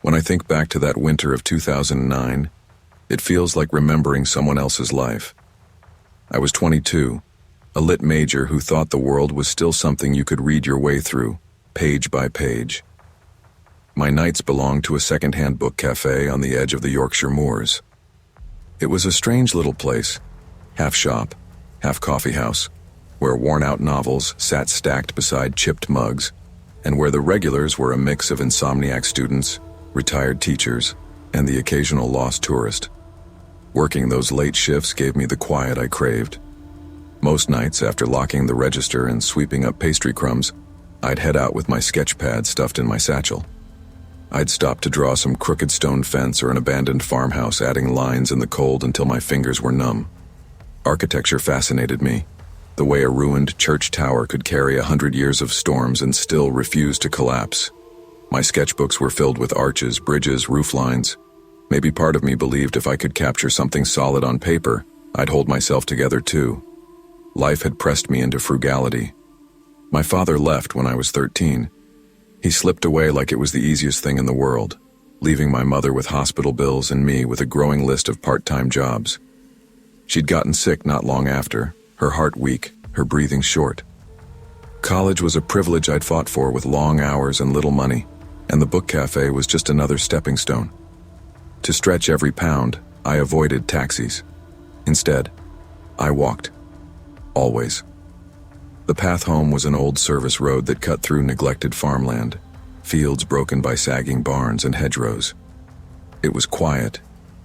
When I think back to that winter of 2009, it feels like remembering someone else's life. I was 22, a lit major who thought the world was still something you could read your way through, page by page. My nights belonged to a second-hand book cafe on the edge of the Yorkshire moors. It was a strange little place, half shop, half coffee house, where worn-out novels sat stacked beside chipped mugs, and where the regulars were a mix of insomniac students, retired teachers, and the occasional lost tourist. Working those late shifts gave me the quiet I craved. Most nights, after locking the register and sweeping up pastry crumbs, I'd head out with my sketch pad stuffed in my satchel. I'd stop to draw some crooked stone fence or an abandoned farmhouse, adding lines in the cold until my fingers were numb. Architecture fascinated me, the way a ruined church tower could carry 100 years of storms and still refuse to collapse. My sketchbooks were filled with arches, bridges, roof lines. Maybe part of me believed if I could capture something solid on paper, I'd hold myself together too. Life had pressed me into frugality. My father left when I was 13. He slipped away like it was the easiest thing in the world, leaving my mother with hospital bills and me with a growing list of part-time jobs. She'd gotten sick not long after, her heart weak, her breathing short. College was a privilege I'd fought for with long hours and little money, and the book cafe was just another stepping stone. To stretch every pound, I avoided taxis. Instead, I walked. Always. The path home was an old service road that cut through neglected farmland, fields broken by sagging barns and hedgerows. It was quiet,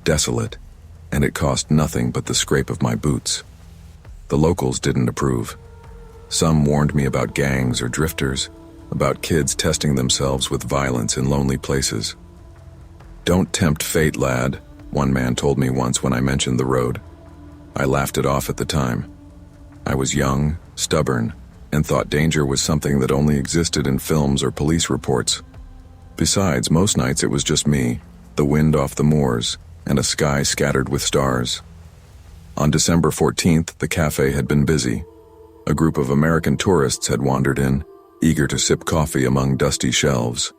desolate, and it cost nothing but the scrape of my boots. The locals didn't approve. Some warned me about gangs or drifters, about kids testing themselves with violence in lonely places. "Don't tempt fate, lad," one man told me once when I mentioned the road. I laughed it off at the time. I was young, stubborn, and thought danger was something that only existed in films or police reports. Besides, most nights it was just me, the wind off the moors, and a sky scattered with stars. On December 14th, the cafe had been busy. A group of American tourists had wandered in, eager to sip coffee among dusty shelves.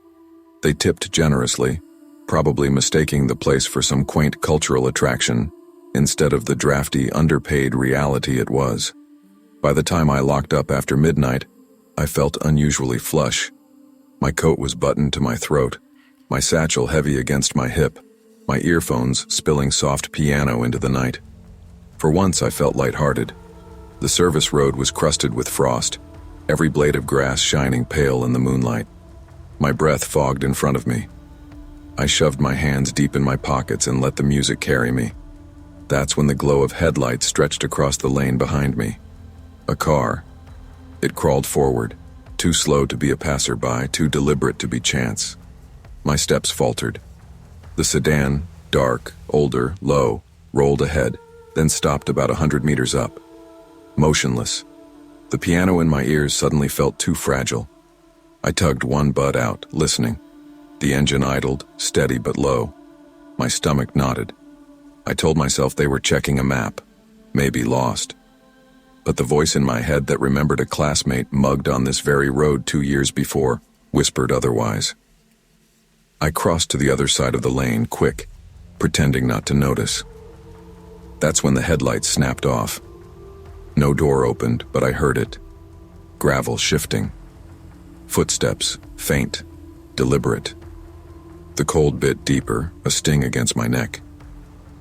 They tipped generously, probably mistaking the place for some quaint cultural attraction, instead of the drafty, underpaid reality it was. By the time I locked up after midnight, I felt unusually flush. My coat was buttoned to my throat, my satchel heavy against my hip, my earphones spilling soft piano into the night. For once I felt lighthearted. The service road was crusted with frost, every blade of grass shining pale in the moonlight. My breath fogged in front of me. I shoved my hands deep in my pockets and let the music carry me. That's when the glow of headlights stretched across the lane behind me. A car. It crawled forward, too slow to be a passerby, too deliberate to be chance. My steps faltered. The sedan, dark, older, low, rolled ahead, then stopped about 100 meters up. Motionless. The piano in my ears suddenly felt too fragile. I tugged one bud out, listening. The engine idled, steady but low. My stomach knotted. I told myself they were checking a map, maybe lost. But the voice in my head that remembered a classmate mugged on this very road 2 years before whispered otherwise. I crossed to the other side of the lane, quick, pretending not to notice. That's when the headlights snapped off. No door opened, but I heard it. Gravel shifting. Footsteps, faint, deliberate. The cold bit deeper, a sting against my neck.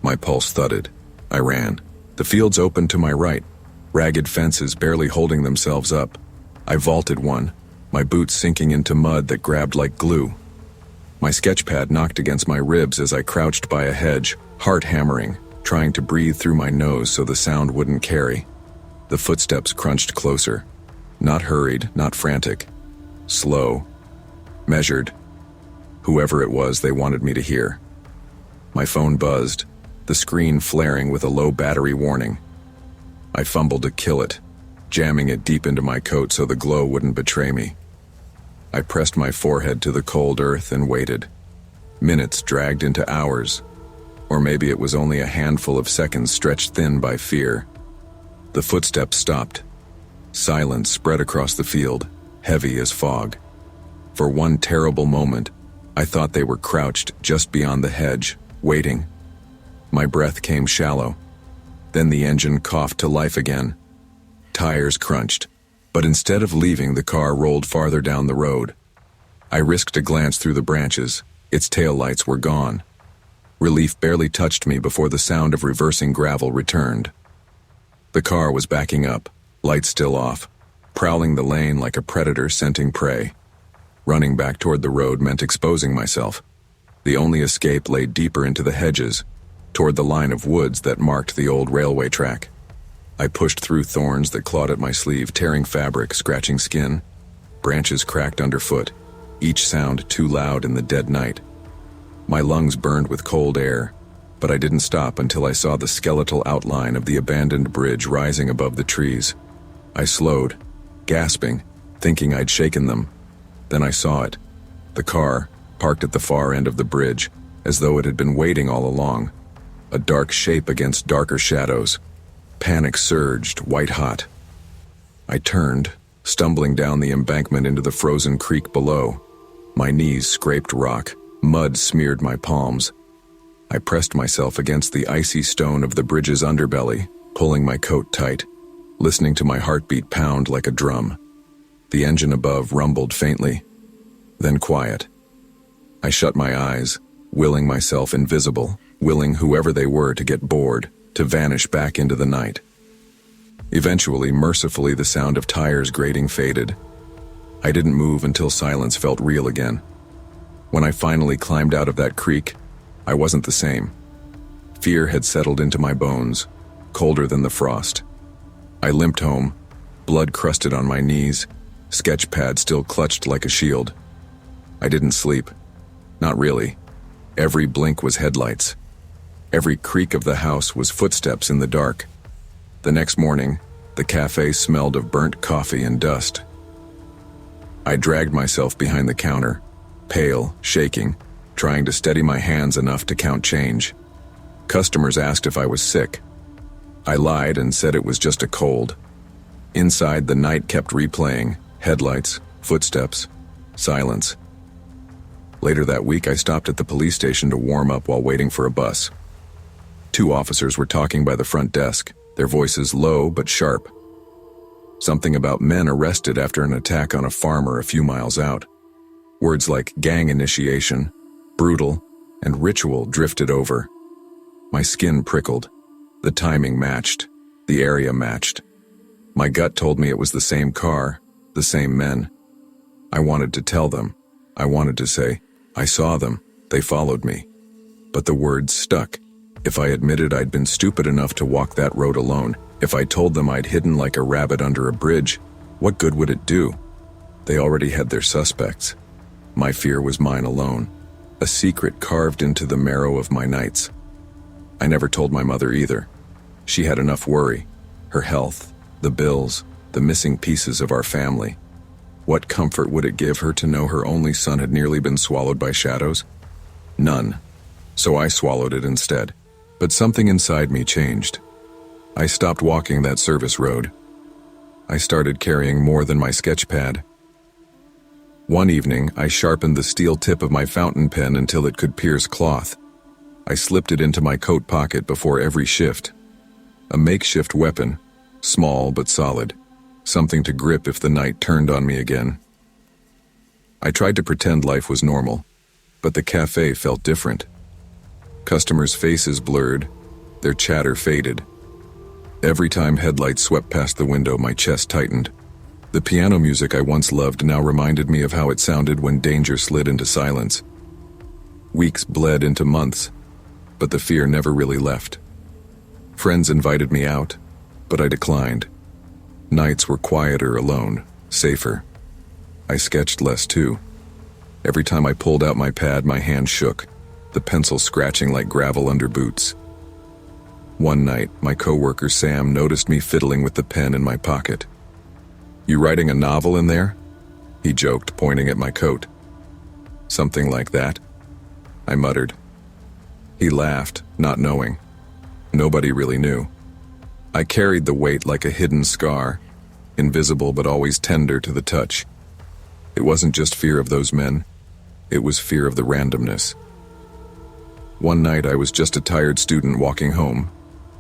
My pulse thudded. I ran. The fields opened to my right, ragged fences barely holding themselves up. I vaulted one, my boots sinking into mud that grabbed like glue. My sketchpad knocked against my ribs as I crouched by a hedge, heart hammering, trying to breathe through my nose so the sound wouldn't carry. The footsteps crunched closer. Not hurried, not frantic. Slow. Measured. Whoever it was they wanted me to hear. My phone buzzed, the screen flaring with a low battery warning. I fumbled to kill it, jamming it deep into my coat so the glow wouldn't betray me. I pressed my forehead to the cold earth and waited. Minutes dragged into hours, or maybe it was only a handful of seconds stretched thin by fear. The footsteps stopped. Silence spread across the field, heavy as fog. For one terrible moment, I thought they were crouched just beyond the hedge, waiting. My breath came shallow. Then the engine coughed to life again. Tires crunched, but instead of leaving, the car rolled farther down the road. I risked a glance through the branches. Its taillights were gone. Relief barely touched me before the sound of reversing gravel returned. The car was backing up, lights still off, prowling the lane like a predator scenting prey. Running back toward the road meant exposing myself. The only escape lay deeper into the hedges, toward the line of woods that marked the old railway track. I pushed through thorns that clawed at my sleeve, tearing fabric, scratching skin. Branches cracked underfoot, each sound too loud in the dead night. My lungs burned with cold air, but I didn't stop until I saw the skeletal outline of the abandoned bridge rising above the trees. I slowed, gasping, thinking I'd shaken them. Then I saw it. The car, parked at the far end of the bridge, as though it had been waiting all along. A dark shape against darker shadows. Panic surged, white-hot. I turned, stumbling down the embankment into the frozen creek below. My knees scraped rock, mud smeared my palms. I pressed myself against the icy stone of the bridge's underbelly, pulling my coat tight, listening to my heartbeat pound like a drum. The engine above rumbled faintly, then quiet. I shut my eyes, willing myself invisible, willing whoever they were to get bored, to vanish back into the night. Eventually, mercifully, the sound of tires grating faded. I didn't move until silence felt real again. When I finally climbed out of that creek, I wasn't the same. Fear had settled into my bones, colder than the frost. I limped home, blood crusted on my knees, sketch pad still clutched like a shield. I didn't sleep. Not really. Every blink was headlights. Every creak of the house was footsteps in the dark. The next morning, the cafe smelled of burnt coffee and dust. I dragged myself behind the counter, pale, shaking, trying to steady my hands enough to count change. Customers asked if I was sick. I lied and said it was just a cold. Inside, the night kept replaying, headlights, footsteps, silence. Later that week, I stopped at the police station to warm up while waiting for a bus. 2 officers were talking by the front desk, their voices low but sharp. Something about men arrested after an attack on a farmer a few miles out. Words like gang initiation, brutal, and ritual drifted over. My skin prickled. The timing matched. The area matched. My gut told me it was the same car, the same men. I wanted to tell them. I wanted to say, I saw them, they followed me. But the words stuck. If I admitted I'd been stupid enough to walk that road alone, if I told them I'd hidden like a rabbit under a bridge, what good would it do? They already had their suspects. My fear was mine alone, a secret carved into the marrow of my nights. I never told my mother either. She had enough worry. Her health, the bills, the missing pieces of our family. What comfort would it give her to know her only son had nearly been swallowed by shadows? None. So I swallowed it instead. But something inside me changed. I stopped walking that service road. I started carrying more than my sketch pad. One evening, I sharpened the steel tip of my fountain pen until it could pierce cloth. I slipped it into my coat pocket before every shift. A makeshift weapon, small but solid, something to grip if the night turned on me again. I tried to pretend life was normal, but the cafe felt different. Customers' faces blurred, their chatter faded. Every time headlights swept past the window, my chest tightened. The piano music I once loved now reminded me of how it sounded when danger slid into silence. Weeks bled into months, but the fear never really left. Friends invited me out, but I declined. Nights were quieter alone, safer. I sketched less too. Every time I pulled out my pad, my hand shook, the pencil scratching like gravel under boots. One night, my coworker Sam noticed me fiddling with the pen in my pocket. "You writing a novel in there?" he joked, pointing at my coat. "Something like that," I muttered. He laughed, not knowing. Nobody really knew. I carried the weight like a hidden scar, invisible but always tender to the touch. It wasn't just fear of those men. It was fear of the randomness. One night I was just a tired student walking home.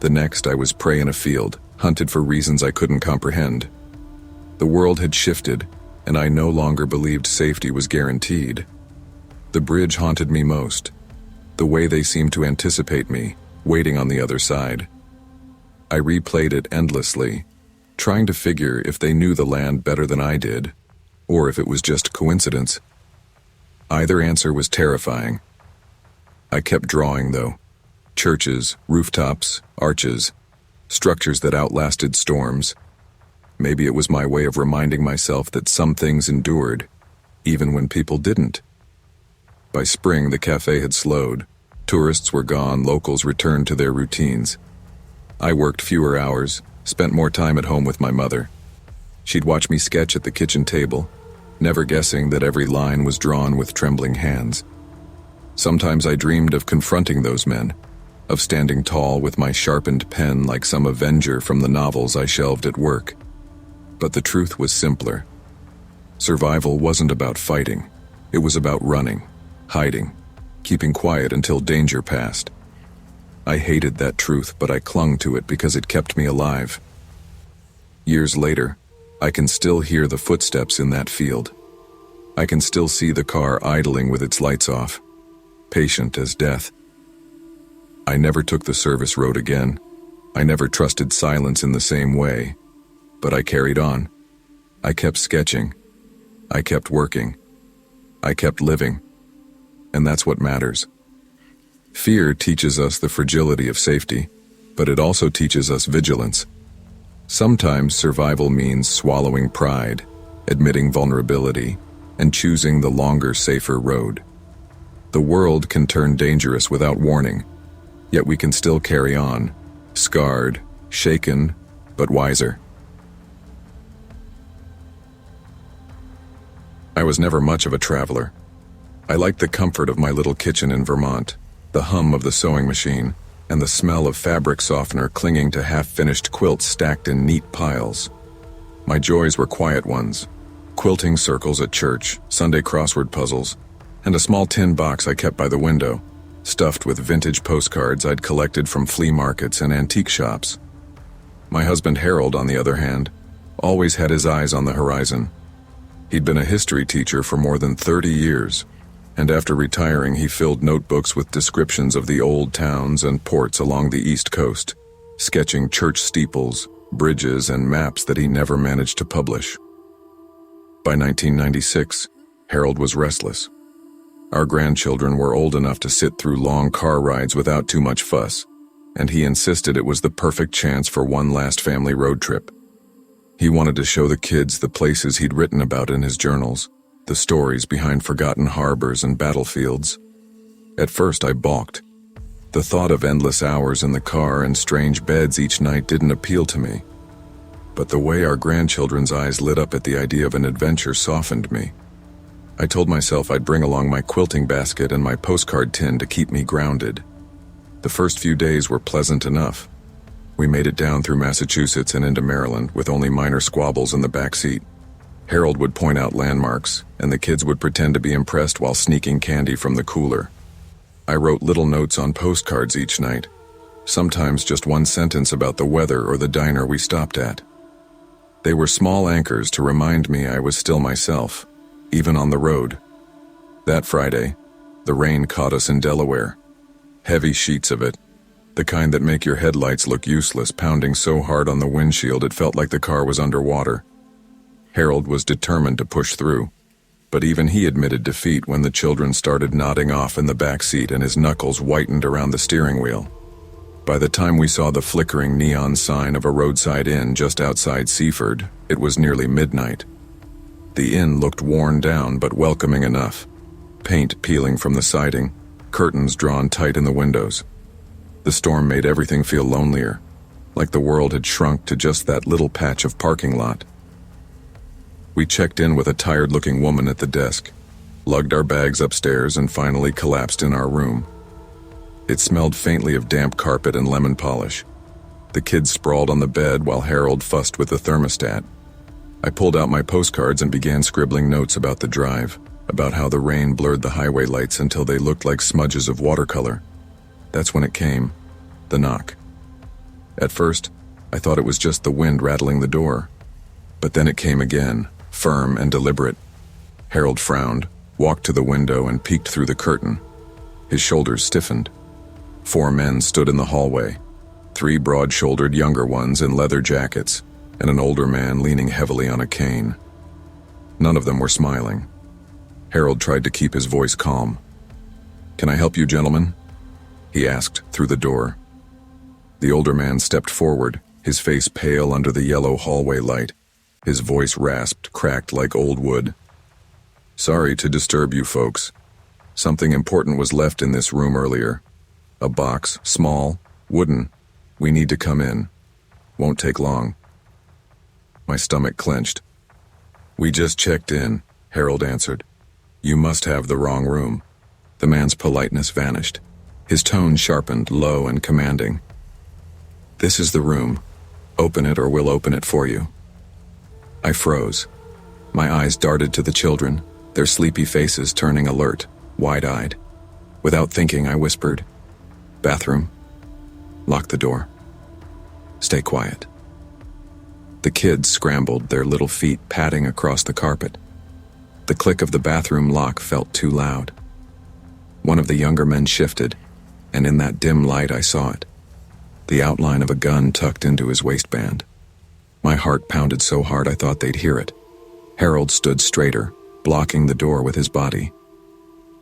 The next I was prey in a field, hunted for reasons I couldn't comprehend. The world had shifted, and I no longer believed safety was guaranteed. The bridge haunted me most, the way they seemed to anticipate me, waiting on the other side. I replayed it endlessly, trying to figure if they knew the land better than I did, or if it was just coincidence. Either answer was terrifying. I kept drawing, though. Churches, rooftops, arches, structures that outlasted storms. Maybe it was my way of reminding myself that some things endured, even when people didn't. By spring, the cafe had slowed. Tourists were gone, locals returned to their routines. I worked fewer hours, spent more time at home with my mother. She'd watch me sketch at the kitchen table, never guessing that every line was drawn with trembling hands. Sometimes I dreamed of confronting those men, of standing tall with my sharpened pen like some avenger from the novels I shelved at work. But the truth was simpler. Survival wasn't about fighting. It was about running, hiding, keeping quiet until danger passed. I hated that truth, but I clung to it because it kept me alive. Years later, I can still hear the footsteps in that field. I can still see the car idling with its lights off, patient as death. I never took the service road again. I never trusted silence in the same way. But I carried on. I kept sketching. I kept working. I kept living. And that's what matters. Fear teaches us the fragility of safety, but it also teaches us vigilance. Sometimes survival means swallowing pride, admitting vulnerability, and choosing the longer, safer road. The world can turn dangerous without warning, yet we can still carry on, scarred, shaken, but wiser. I was never much of a traveler. I liked the comfort of my little kitchen in Vermont, the hum of the sewing machine, and the smell of fabric softener clinging to half-finished quilts stacked in neat piles. My joys were quiet ones: quilting circles at church, Sunday crossword puzzles, and a small tin box I kept by the window, stuffed with vintage postcards I'd collected from flea markets and antique shops. My husband Harold, on the other hand, always had his eyes on the horizon. He'd been a history teacher for more than 30 years, and after retiring he filled notebooks with descriptions of the old towns and ports along the East Coast, sketching church steeples, bridges, and maps that he never managed to publish. By 1996, Harold was restless. Our grandchildren were old enough to sit through long car rides without too much fuss, and he insisted it was the perfect chance for one last family road trip. He wanted to show the kids the places he'd written about in his journals, the stories behind forgotten harbors and battlefields. At first I balked. The thought of endless hours in the car and strange beds each night didn't appeal to me. But the way our grandchildren's eyes lit up at the idea of an adventure softened me. I told myself I'd bring along my quilting basket and my postcard tin to keep me grounded. The first few days were pleasant enough. We made it down through Massachusetts and into Maryland with only minor squabbles in the back seat. Harold would point out landmarks, and the kids would pretend to be impressed while sneaking candy from the cooler. I wrote little notes on postcards each night, sometimes just one sentence about the weather or the diner we stopped at. They were small anchors to remind me I was still myself, even on the road. That Friday, the rain caught us in Delaware. Heavy sheets of it, the kind that make your headlights look useless, pounding so hard on the windshield it felt like the car was underwater. Harold was determined to push through, but even he admitted defeat when the children started nodding off in the back seat and his knuckles whitened around the steering wheel. By the time we saw the flickering neon sign of a roadside inn just outside Seaford, it was nearly midnight. The inn looked worn down but welcoming enough. Paint peeling from the siding, curtains drawn tight in the windows. The storm made everything feel lonelier, like the world had shrunk to just that little patch of parking lot. We checked in with a tired-looking woman at the desk, lugged our bags upstairs, and finally collapsed in our room. It smelled faintly of damp carpet and lemon polish. The kids sprawled on the bed while Harold fussed with the thermostat. I pulled out my postcards and began scribbling notes about the drive, about how the rain blurred the highway lights until they looked like smudges of watercolor. That's when it came, the knock. At first, I thought it was just the wind rattling the door. But then it came again, firm and deliberate. Harold frowned, walked to the window and peeked through the curtain. His shoulders stiffened. 4 men stood in the hallway, 3 broad-shouldered younger ones in leather jackets, and an older man leaning heavily on a cane. None of them were smiling. Harold tried to keep his voice calm. "Can I help you, gentlemen?" he asked through the door. The older man stepped forward, his face pale under the yellow hallway light. His voice rasped, cracked like old wood. "Sorry to disturb you folks. Something important was left in this room earlier. A box, small, wooden. We need to come in. Won't take long." My stomach clenched. "We just checked in," Harold answered. "You must have the wrong room." The man's politeness vanished. His tone sharpened, low and commanding. "This is the room. Open it or we'll open it for you." I froze. My eyes darted to the children, their sleepy faces turning alert, wide-eyed. Without thinking, I whispered, "Bathroom. Lock the door. Stay quiet." The kids scrambled, their little feet padding across the carpet. The click of the bathroom lock felt too loud. One of the younger men shifted, and in that dim light I saw it. The outline of a gun tucked into his waistband. My heart pounded so hard I thought they'd hear it. Harold stood straighter, blocking the door with his body.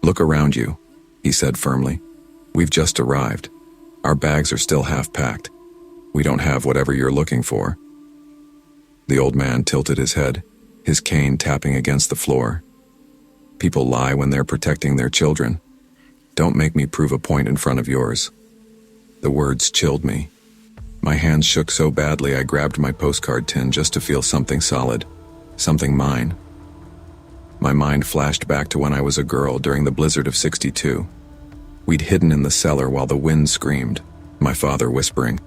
"Look around you," he said firmly. "We've just arrived. Our bags are still half packed. We don't have whatever you're looking for." The old man tilted his head, his cane tapping against the floor. "People lie when they're protecting their children. Don't make me prove a point in front of yours." The words chilled me. My hands shook so badly I grabbed my postcard tin just to feel something solid, something mine. My mind flashed back to when I was a girl during the blizzard of '62. We'd hidden in the cellar while the wind screamed, my father whispering,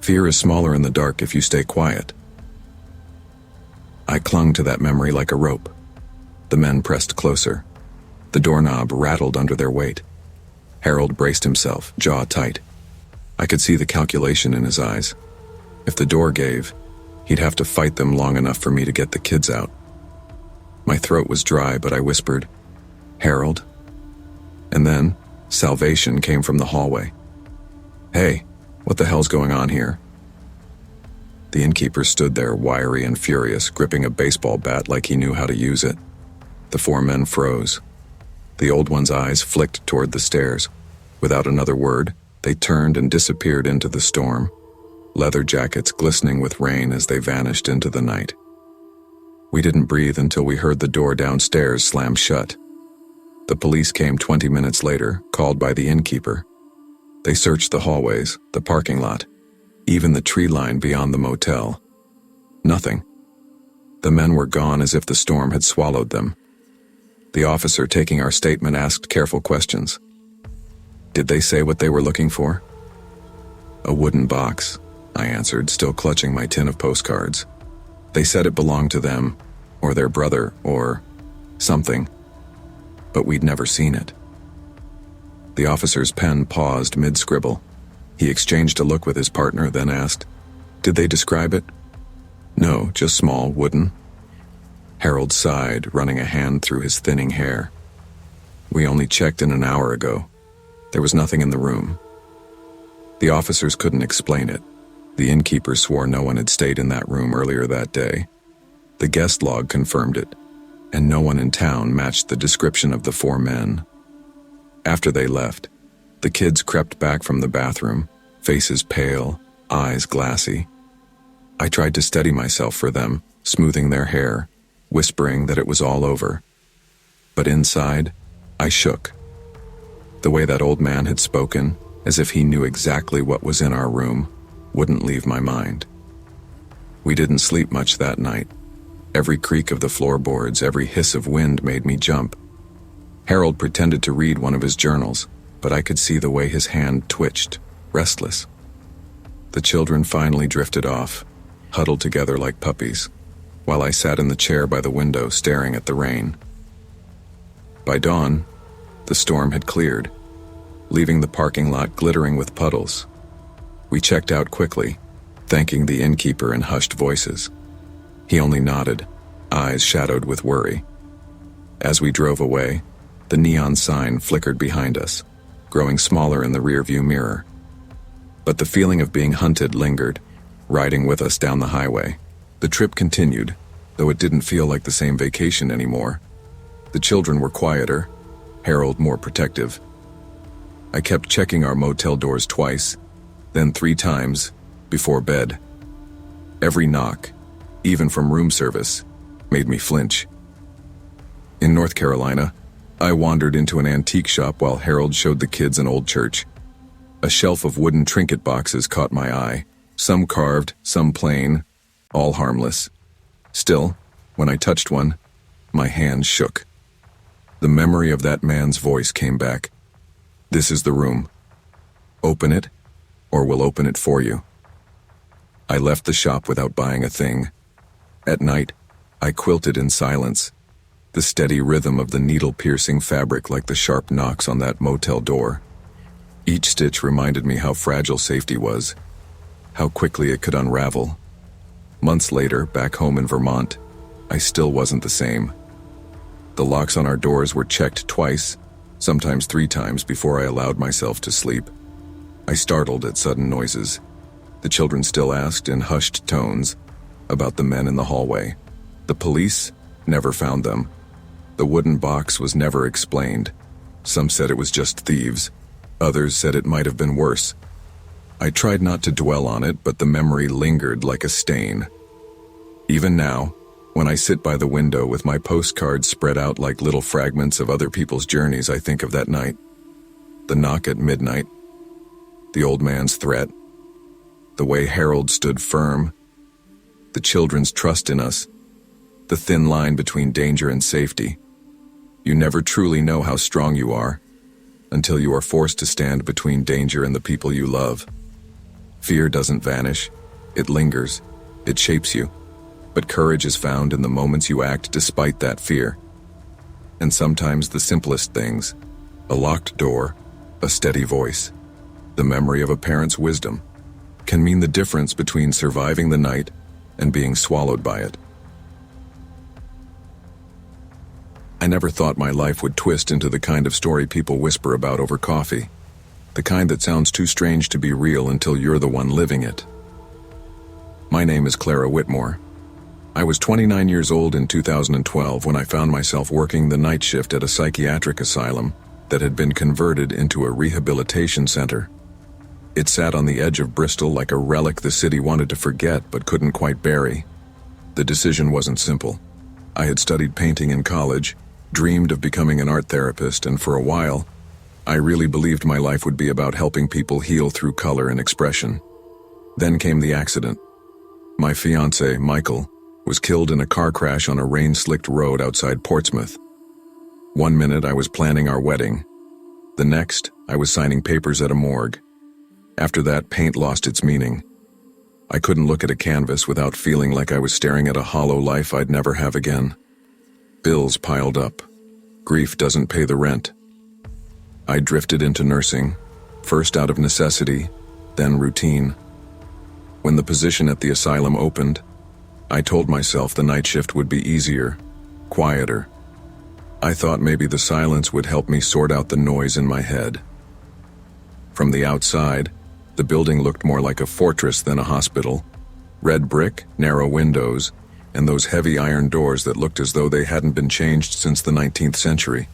"Fear is smaller in the dark if you stay quiet." I clung to that memory like a rope. The men pressed closer. The doorknob rattled under their weight. Harold braced himself, jaw tight. I could see the calculation in his eyes. If the door gave, he'd have to fight them long enough for me to get the kids out. My throat was dry, but I whispered, "Harold?" And then, salvation came from the hallway. "Hey, what the hell's going on here?" The innkeeper stood there, wiry and furious, gripping a baseball bat like he knew how to use it. The 4 men froze. The old one's eyes flicked toward the stairs. Without another word, they turned and disappeared into the storm, leather jackets glistening with rain as they vanished into the night. We didn't breathe until we heard the door downstairs slam shut. The police came 20 minutes later, called by the innkeeper. They searched the hallways, the parking lot, even the tree line beyond the motel. Nothing. The men were gone as if the storm had swallowed them. The officer taking our statement asked careful questions. Did they say what they were looking for? "A wooden box," I answered, still clutching my tin of postcards. They said it belonged to them, or their brother, or something. But we'd never seen it. The officer's pen paused mid-scribble. He exchanged a look with his partner, then asked, "Did they describe it?" "No, just small, wooden." Harold sighed, running a hand through his thinning hair. "We only checked in an hour ago. There was nothing in the room." The officers couldn't explain it. The innkeeper swore no one had stayed in that room earlier that day. The guest log confirmed it, and no one in town matched the description of the 4 men. After they left, the kids crept back from the bathroom, faces pale, eyes glassy. I tried to steady myself for them, smoothing their hair, whispering that it was all over. But inside, I shook. The way that old man had spoken, as if he knew exactly what was in our room, wouldn't leave my mind. We didn't sleep much that night. Every creak of the floorboards, every hiss of wind made me jump. Harold pretended to read one of his journals, but I could see the way his hand twitched, restless. The children finally drifted off, huddled together like puppies, while I sat in the chair by the window staring at the rain. By dawn, the storm had cleared, leaving the parking lot glittering with puddles. We checked out quickly, thanking the innkeeper in hushed voices. He only nodded, eyes shadowed with worry. As we drove away, the neon sign flickered behind us, growing smaller in the rearview mirror. But the feeling of being hunted lingered, riding with us down the highway. The trip continued, though it didn't feel like the same vacation anymore. The children were quieter, Harold more protective. I kept checking our motel doors twice, then 3 times, before bed. Every knock, even from room service, made me flinch. In North Carolina, I wandered into an antique shop while Harold showed the kids an old church. A shelf of wooden trinket boxes caught my eye, some carved, some plain, all harmless. Still, when I touched one, my hand shook. The memory of that man's voice came back. "This is the room. Open it, or we'll open it for you." I left the shop without buying a thing. At night, I quilted in silence, the steady rhythm of the needle-piercing fabric like the sharp knocks on that motel door. Each stitch reminded me how fragile safety was, how quickly it could unravel. Months later, back home in Vermont, I still wasn't the same. The locks on our doors were checked twice, sometimes 3 times before I allowed myself to sleep. I startled at sudden noises. The children still asked in hushed tones about the men in the hallway. The police never found them. The wooden box was never explained. Some said it was just thieves. Others said it might have been worse. I tried not to dwell on it, but the memory lingered like a stain. Even now, when I sit by the window with my postcards spread out like little fragments of other people's journeys, I think of that night. The knock at midnight, the old man's threat, the way Harold stood firm, the children's trust in us, the thin line between danger and safety. You never truly know how strong you are until you are forced to stand between danger and the people you love. Fear doesn't vanish, it lingers, it shapes you. But courage is found in the moments you act despite that fear. And sometimes the simplest things, a locked door, a steady voice, the memory of a parent's wisdom, can mean the difference between surviving the night and being swallowed by it. I never thought my life would twist into the kind of story people whisper about over coffee, the kind that sounds too strange to be real until you're the one living it. My name is Clara Whitmore. I was 29 years old in 2012 when I found myself working the night shift at a psychiatric asylum that had been converted into a rehabilitation center. It sat on the edge of Bristol like a relic the city wanted to forget but couldn't quite bury. The decision wasn't simple. I had studied painting in college, dreamed of becoming an art therapist, and for a while, I really believed my life would be about helping people heal through color and expression. Then came the accident. My fiancé, Michael, was killed in a car crash on a rain-slicked road outside Portsmouth. One minute I was planning our wedding. The next, I was signing papers at a morgue. After that, paint lost its meaning. I couldn't look at a canvas without feeling like I was staring at a hollow life I'd never have again. Bills piled up. Grief doesn't pay the rent. I drifted into nursing, first out of necessity, then routine. When the position at the asylum opened, I told myself the night shift would be easier, quieter. I thought maybe the silence would help me sort out the noise in my head. From the outside, the building looked more like a fortress than a hospital. Red brick, narrow windows, and those heavy iron doors that looked as though they hadn't been changed since the 19th century.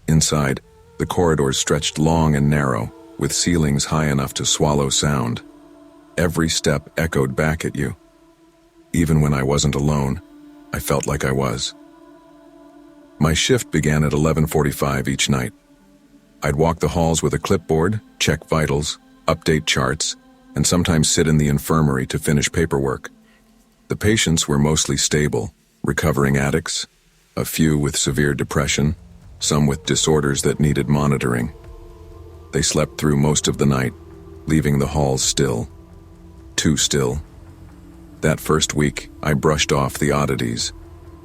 Inside, the corridors stretched long and narrow, with ceilings high enough to swallow sound. Every step echoed back at you. Even when I wasn't alone, I felt like I was. My shift began at 11:45 each night. I'd walk the halls with a clipboard, check vitals, update charts, and sometimes sit in the infirmary to finish paperwork. The patients were mostly stable, recovering addicts, a few with severe depression, some with disorders that needed monitoring. They slept through most of the night, leaving the halls still. Too still. That first week, I brushed off the oddities.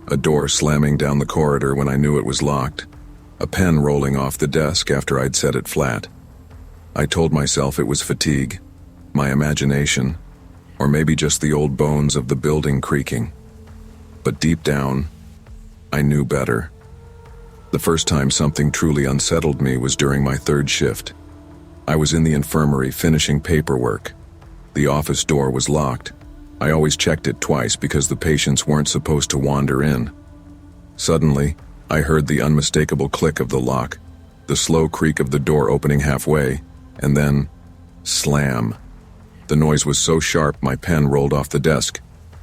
A door slamming down the corridor when I knew it was locked. a pen rolling off the desk after I'd set it flat. I told myself it was fatigue, my imagination, or maybe just the old bones of the building creaking. But deep down, I knew better. The first time something truly unsettled me was during my third shift. I was in the infirmary finishing paperwork. The office door was locked. I always checked it twice because the patients weren't supposed to wander in. Suddenly, I heard the unmistakable click of the lock, the slow creak of the door opening halfway, and then, slam. The noise was so sharp my pen rolled off the desk.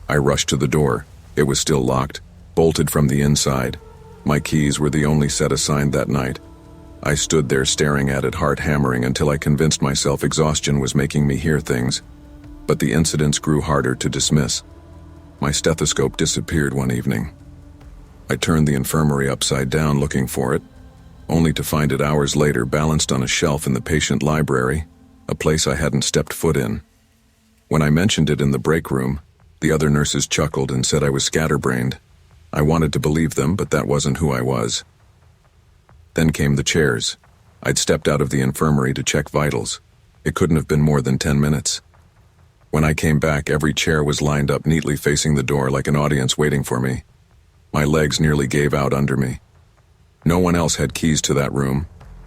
I rushed to the door. It was still locked, bolted from the inside. My keys were the only set assigned that night. I stood there staring at it, heart hammering, until I convinced myself exhaustion was making me hear things. But the incidents grew harder to dismiss. My stethoscope disappeared one evening. I turned the infirmary upside down looking for it, only to find it hours later balanced on a shelf in the patient library, a place I hadn't stepped foot in. When I mentioned it in the break room, the other nurses chuckled and said I was scatterbrained. I wanted to believe them, but that wasn't who I was. Then came the chairs. I'd stepped out of the infirmary to check vitals. It couldn't have been more than 10 minutes. When I came back, every chair was lined up neatly facing the door like an audience waiting for me. My legs nearly gave out under me. No one else had keys to that room,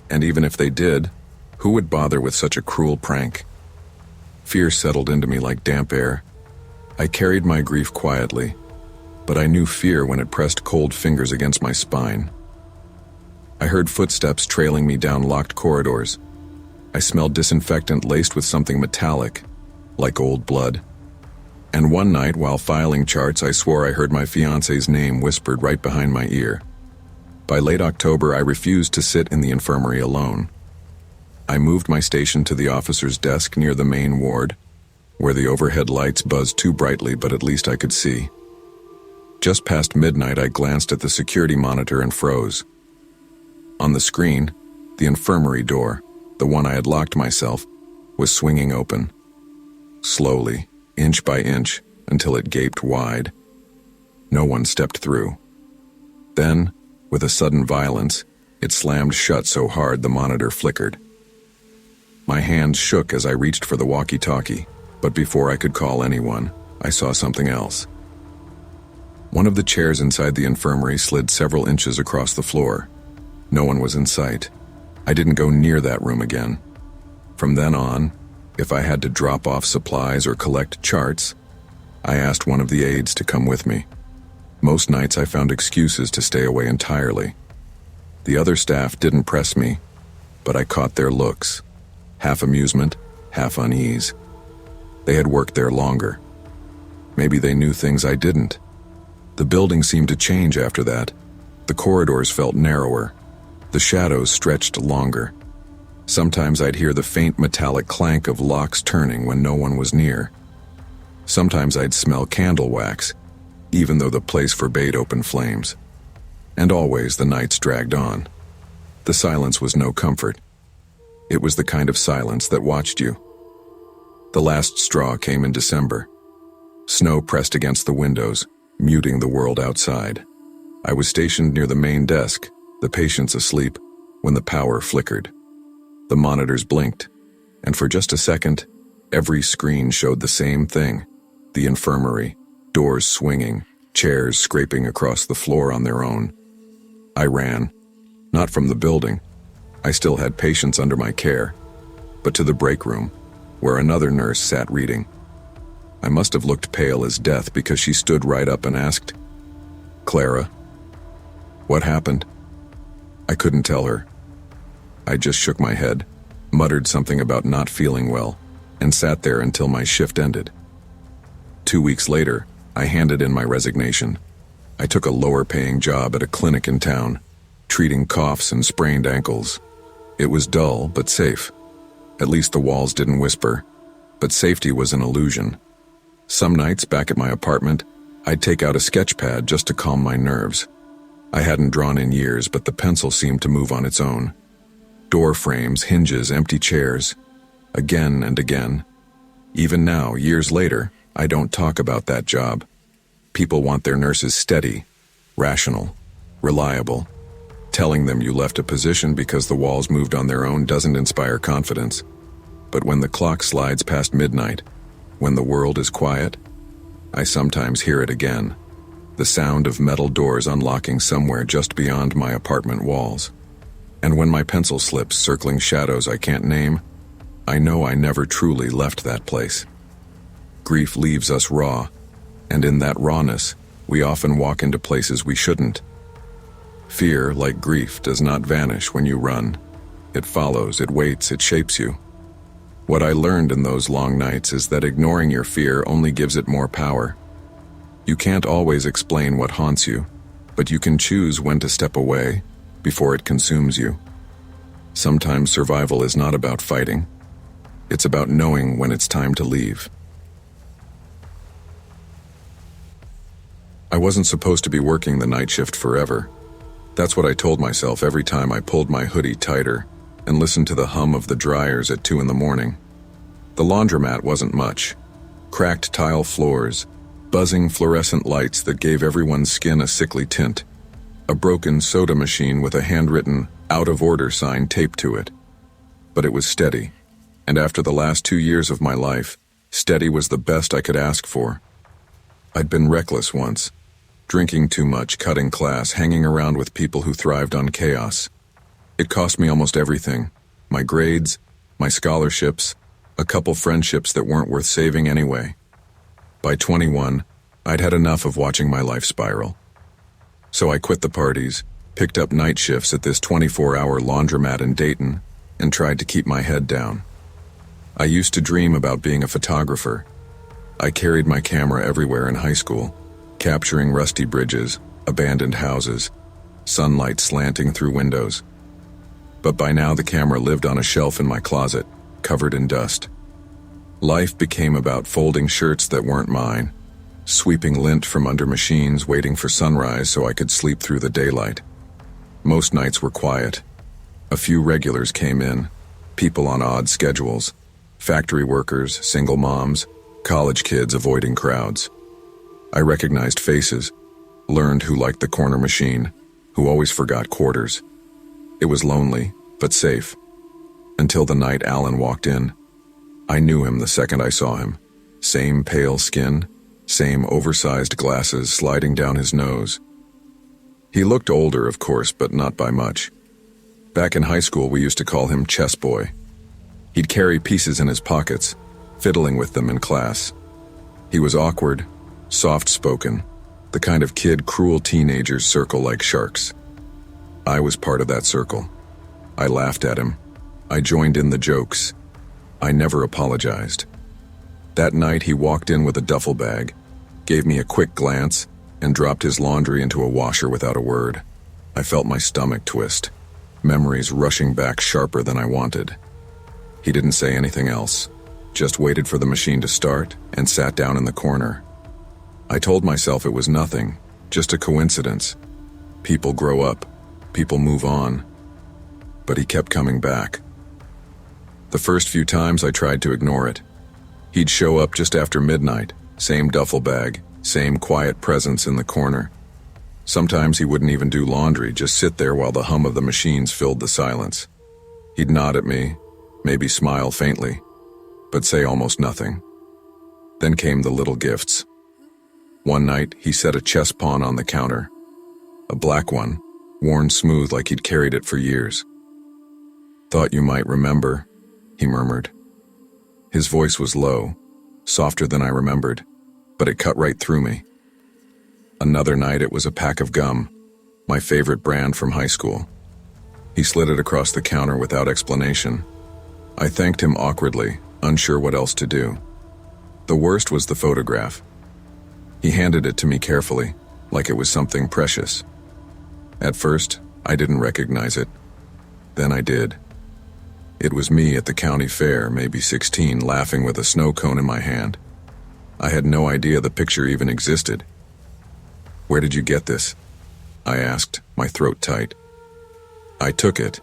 and even if they did, who would bother with such a cruel prank? Fear settled into me like damp air. I carried my grief quietly, but I knew fear when it pressed cold fingers against my spine. I heard footsteps trailing me down locked corridors. I smelled disinfectant laced with something metallic, like old blood. And one night, while filing charts, I swore I heard my fiancé's name whispered right behind my ear. By late October, I refused to sit in the infirmary alone. I moved my station to the officer's desk near the main ward, where the overhead lights buzzed too brightly, but at least I could see. Just past midnight, I glanced at the security monitor and froze. On the screen, the infirmary door, the one I had locked myself, was swinging open. Slowly, inch by inch, until it gaped wide. No one stepped through. Then, with a sudden violence, it slammed shut so hard the monitor flickered. My hands shook as I reached for the walkie-talkie, but before I could call anyone, I saw something else. One of the chairs inside the infirmary slid several inches across the floor. No one was in sight. I didn't go near that room again. From then on, if I had to drop off supplies or collect charts, I asked one of the aides to come with me. Most nights I found excuses to stay away entirely. The other staff didn't press me, but I caught their looks, half amusement, half unease. They had worked there longer. Maybe they knew things I didn't. The building seemed to change after that. The corridors felt narrower. The shadows stretched longer. Sometimes I'd hear the faint metallic clank of locks turning when no one was near. Sometimes I'd smell candle wax, even though the place forbade open flames. And always the nights dragged on. The silence was no comfort. It was the kind of silence that watched you. The last straw came in December. Snow pressed against the windows, muting the world outside. I was stationed near the main desk, the patients asleep, when the power flickered. The monitors blinked, and for just a second, every screen showed the same thing: the infirmary, doors swinging, chairs scraping across the floor on their own. I ran, not from the building. I still had patients under my care, but to the break room, where another nurse sat reading. I must have looked pale as death because she stood right up and asked, "Clara, what happened?" I couldn't tell her. I just shook my head, muttered something about not feeling well, and sat there until my shift ended. 2 weeks later, I handed in my resignation. I took a lower-paying job at a clinic in town, treating coughs and sprained ankles. It was dull, but safe. At least the walls didn't whisper, but safety was an illusion. Some nights back at my apartment, I'd take out a sketch pad just to calm my nerves. I hadn't drawn in years, but the pencil seemed to move on its own. Door frames, hinges, empty chairs. Again and again. Even now, years later, I don't talk about that job. People want their nurses steady, rational, reliable. Telling them you left a position because the walls moved on their own doesn't inspire confidence. But when the clock slides past midnight, when the world is quiet, I sometimes hear it again. The sound of metal doors unlocking somewhere just beyond my apartment walls. And when my pencil slips circling shadows I can't name, I know I never truly left that place. Grief leaves us raw, and in that rawness, we often walk into places we shouldn't. Fear, like grief, does not vanish when you run. It follows, it waits, it shapes you. What I learned in those long nights is that ignoring your fear only gives it more power. You can't always explain what haunts you, but you can choose when to step away before it consumes you. Sometimes survival is not about fighting. It's about knowing when it's time to leave. I wasn't supposed to be working the night shift forever. That's what I told myself every time I pulled my hoodie tighter and listened to the hum of the dryers at 2 a.m. The laundromat wasn't much. Cracked tile floors, buzzing fluorescent lights that gave everyone's skin a sickly tint, a broken soda machine with a handwritten, out-of-order sign taped to it. But it was steady, and after the last 2 years of my life, steady was the best I could ask for. I'd been reckless once. Drinking too much, cutting class, hanging around with people who thrived on chaos. It cost me almost everything. My grades, my scholarships, a couple friendships that weren't worth saving anyway. By 21, I'd had enough of watching my life spiral. So I quit the parties, picked up night shifts at this 24-hour laundromat in Dayton, and tried to keep my head down. I used to dream about being a photographer. I carried my camera everywhere in high school, capturing rusty bridges, abandoned houses, sunlight slanting through windows. But by now the camera lived on a shelf in my closet, covered in dust. Life became about folding shirts that weren't mine, sweeping lint from under machines, waiting for sunrise so I could sleep through the daylight. Most nights were quiet. A few regulars came in, people on odd schedules, factory workers, single moms, college kids avoiding crowds. I recognized faces, learned who liked the corner machine, who always forgot quarters. It was lonely, but safe. Until the night Alan walked in. I knew him the second I saw him. Same pale skin, same oversized glasses sliding down his nose. He looked older, of course, but not by much. Back in high school, we used to call him Chess Boy. He'd carry pieces in his pockets, fiddling with them in class. He was awkward, soft-spoken, the kind of kid cruel teenagers circle like sharks. I was part of that circle. I laughed at him. I joined in the jokes. I never apologized. That night he walked in with a duffel bag, gave me a quick glance, and dropped his laundry into a washer without a word. I felt my stomach twist, memories rushing back sharper than I wanted. He didn't say anything else, just waited for the machine to start and sat down in the corner. I told myself it was nothing, just a coincidence. People grow up, people move on. But he kept coming back. The first few times I tried to ignore it. He'd show up just after midnight, same duffel bag, same quiet presence in the corner. Sometimes he wouldn't even do laundry, just sit there while the hum of the machines filled the silence. He'd nod at me, maybe smile faintly, but say almost nothing. Then came the little gifts. One night, he set a chess pawn on the counter. A black one, worn smooth like he'd carried it for years. "Thought you might remember," he murmured. His voice was low, softer than I remembered, but it cut right through me. Another night it was a pack of gum, my favorite brand from high school. He slid it across the counter without explanation. I thanked him awkwardly, unsure what else to do. The worst was the photograph. He handed it to me carefully, like it was something precious. At first, I didn't recognize it. Then I did. It was me at the county fair, maybe 16, laughing with a snow cone in my hand. I had no idea the picture even existed. "Where did you get this?" I asked, my throat tight. "I took it,"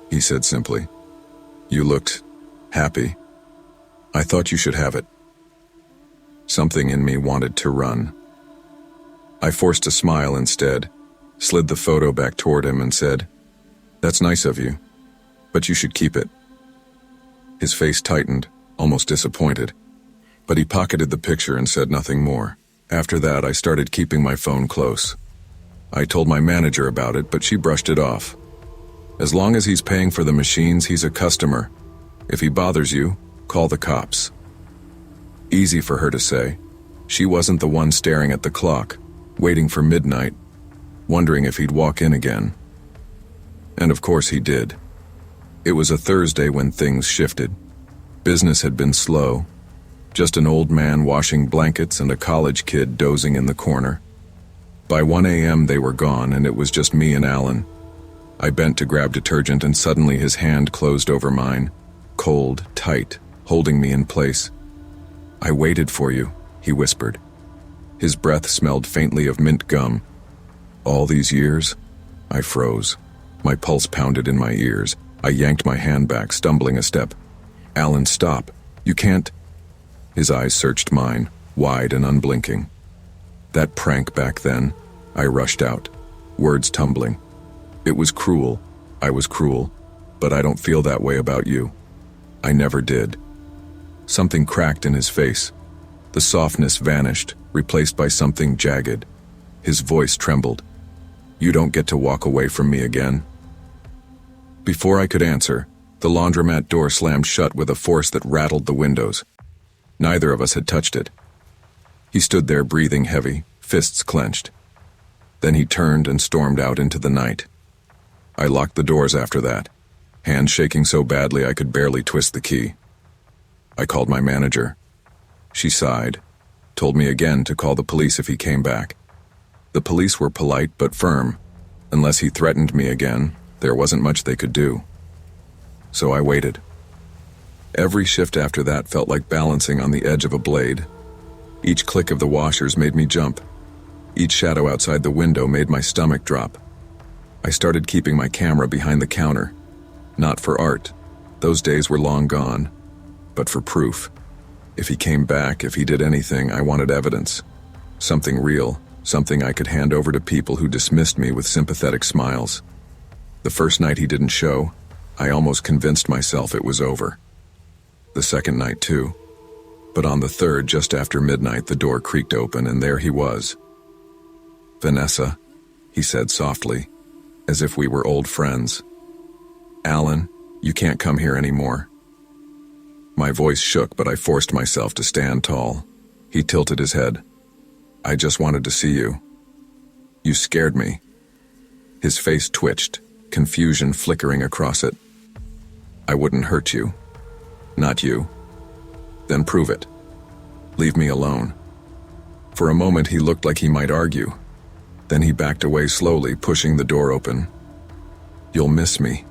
he said simply. "You looked happy. I thought you should have it." Something in me wanted to run. I forced a smile instead, slid the photo back toward him and said, That's nice of you, but you should keep it. His face tightened, almost disappointed, but he pocketed the picture and said nothing more. After that, I started keeping my phone close. I told my manager about it, but she brushed it off. As long as he's paying for the machines, he's a customer. If he bothers you, call the cops. Easy for her to say. She wasn't the one staring at the clock, waiting for midnight, wondering if he'd walk in again. And of course he did. It was a Thursday when things shifted. Business had been slow. Just an old man washing blankets and a college kid dozing in the corner. By 1 a.m. they were gone, and it was just me and Alan. I bent to grab detergent, and suddenly his hand closed over mine, cold, tight, holding me in place. "I waited for you," he whispered. His breath smelled faintly of mint gum. All these years? I froze. My pulse pounded in my ears. I yanked my hand back, stumbling a step. "Alan, stop. You can't." His eyes searched mine, wide and unblinking. "That prank back then," I rushed out, words tumbling. "It was cruel. I was cruel, but I don't feel that way about you. I never did." Something cracked in his face. The softness vanished, replaced by something jagged. His voice trembled. "You don't get to walk away from me again." Before I could answer, the laundromat door slammed shut with a force that rattled the windows. Neither of us had touched it. He stood there breathing heavy, fists clenched. Then he turned and stormed out into the night. I locked the doors after that, hands shaking so badly I could barely twist the key. I called my manager. She sighed, told me again to call the police if he came back. The police were polite but firm. Unless he threatened me again, there wasn't much they could do. So I waited. Every shift after that felt like balancing on the edge of a blade. Each click of the washers made me jump. Each shadow outside the window made my stomach drop. I started keeping my camera behind the counter. Not for art. Those days were long gone. But for proof. If he came back, if he did anything, I wanted evidence. Something real. Something I could hand over to people who dismissed me with sympathetic smiles. The first night he didn't show, I almost convinced myself it was over. The second night too. But on the third, just after midnight, the door creaked open and there he was. "Vanessa," he said softly, as if we were old friends. "Alan, you can't come here anymore." My voice shook, but I forced myself to stand tall. He tilted his head. "I just wanted to see you. You scared me." His face twitched, confusion flickering across it. "I wouldn't hurt you. Not you." "Then prove it. Leave me alone." For a moment he looked like he might argue. Then he backed away slowly, pushing the door open. "You'll miss me,"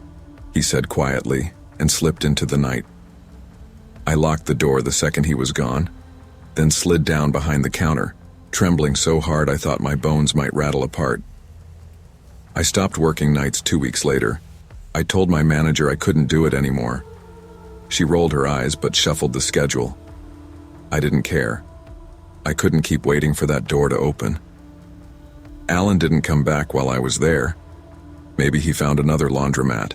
he said quietly, and slipped into the night. I locked the door the second he was gone, then slid down behind the counter, trembling so hard I thought my bones might rattle apart. I stopped working nights 2 weeks later. I told my manager I couldn't do it anymore. She rolled her eyes but shuffled the schedule. I didn't care. I couldn't keep waiting for that door to open. Alan didn't come back while I was there. Maybe he found another laundromat.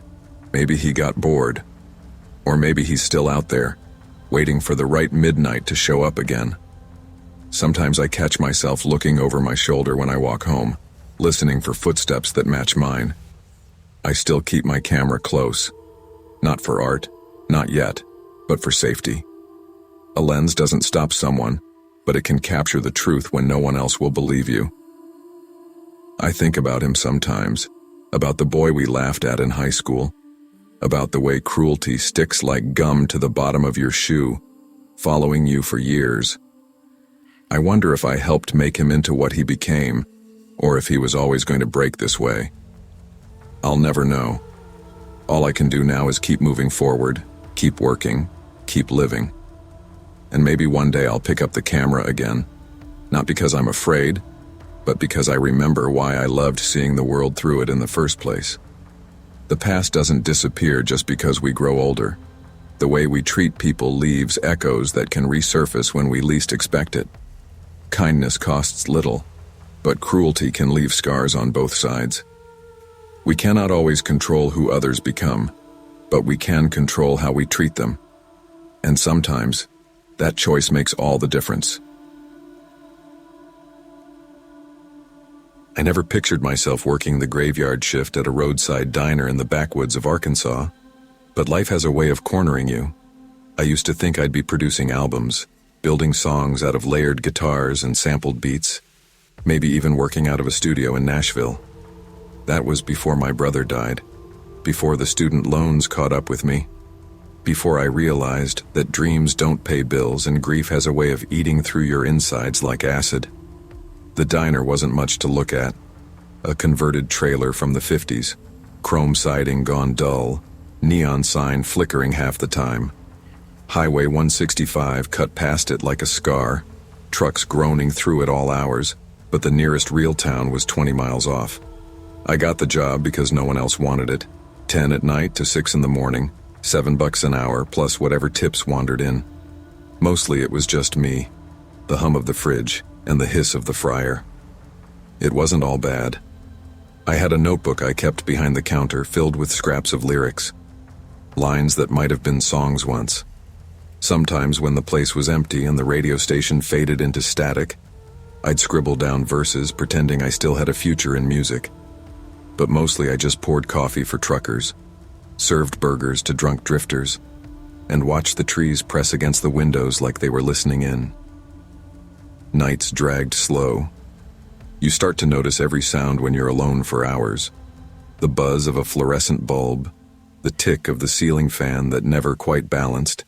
Maybe he got bored. Or maybe he's still out there, waiting for the right midnight to show up again. Sometimes I catch myself looking over my shoulder when I walk home, listening for footsteps that match mine. I still keep my camera close. Not for art, not yet, but for safety. A lens doesn't stop someone, but it can capture the truth when no one else will believe you. I think about him sometimes, about the boy we laughed at in high school, about the way cruelty sticks like gum to the bottom of your shoe, following you for years. I wonder if I helped make him into what he became, or if he was always going to break this way. I'll never know. All I can do now is keep moving forward, keep working, keep living. And maybe one day I'll pick up the camera again, not because I'm afraid, but because I remember why I loved seeing the world through it in the first place. The past doesn't disappear just because we grow older. The way we treat people leaves echoes that can resurface when we least expect it. Kindness costs little, but cruelty can leave scars on both sides. We cannot always control who others become, but we can control how we treat them. And sometimes, that choice makes all the difference. I never pictured myself working the graveyard shift at a roadside diner in the backwoods of Arkansas, but life has a way of cornering you. I used to think I'd be producing albums, building songs out of layered guitars and sampled beats, maybe even working out of a studio in Nashville. That was before my brother died, before the student loans caught up with me, before I realized that dreams don't pay bills and grief has a way of eating through your insides like acid. The diner wasn't much to look at. A converted trailer from the 50s, chrome siding gone dull, neon sign flickering half the time. Highway 165 cut past it like a scar, trucks groaning through it all hours, but the nearest real town was 20 miles off. I got the job because no one else wanted it. 10 at night to 6 in the morning, $7 an hour plus whatever tips wandered in. Mostly it was just me, the hum of the fridge, and the hiss of the fryer. It wasn't all bad. I had a notebook I kept behind the counter filled with scraps of lyrics, lines that might have been songs once. Sometimes when the place was empty and the radio station faded into static, I'd scribble down verses pretending I still had a future in music. But mostly I just poured coffee for truckers, served burgers to drunk drifters, and watched the trees press against the windows like they were listening in. Nights dragged slow. You start to notice every sound when you're alone for hours. The buzz of a fluorescent bulb, the tick of the ceiling fan that never quite balanced,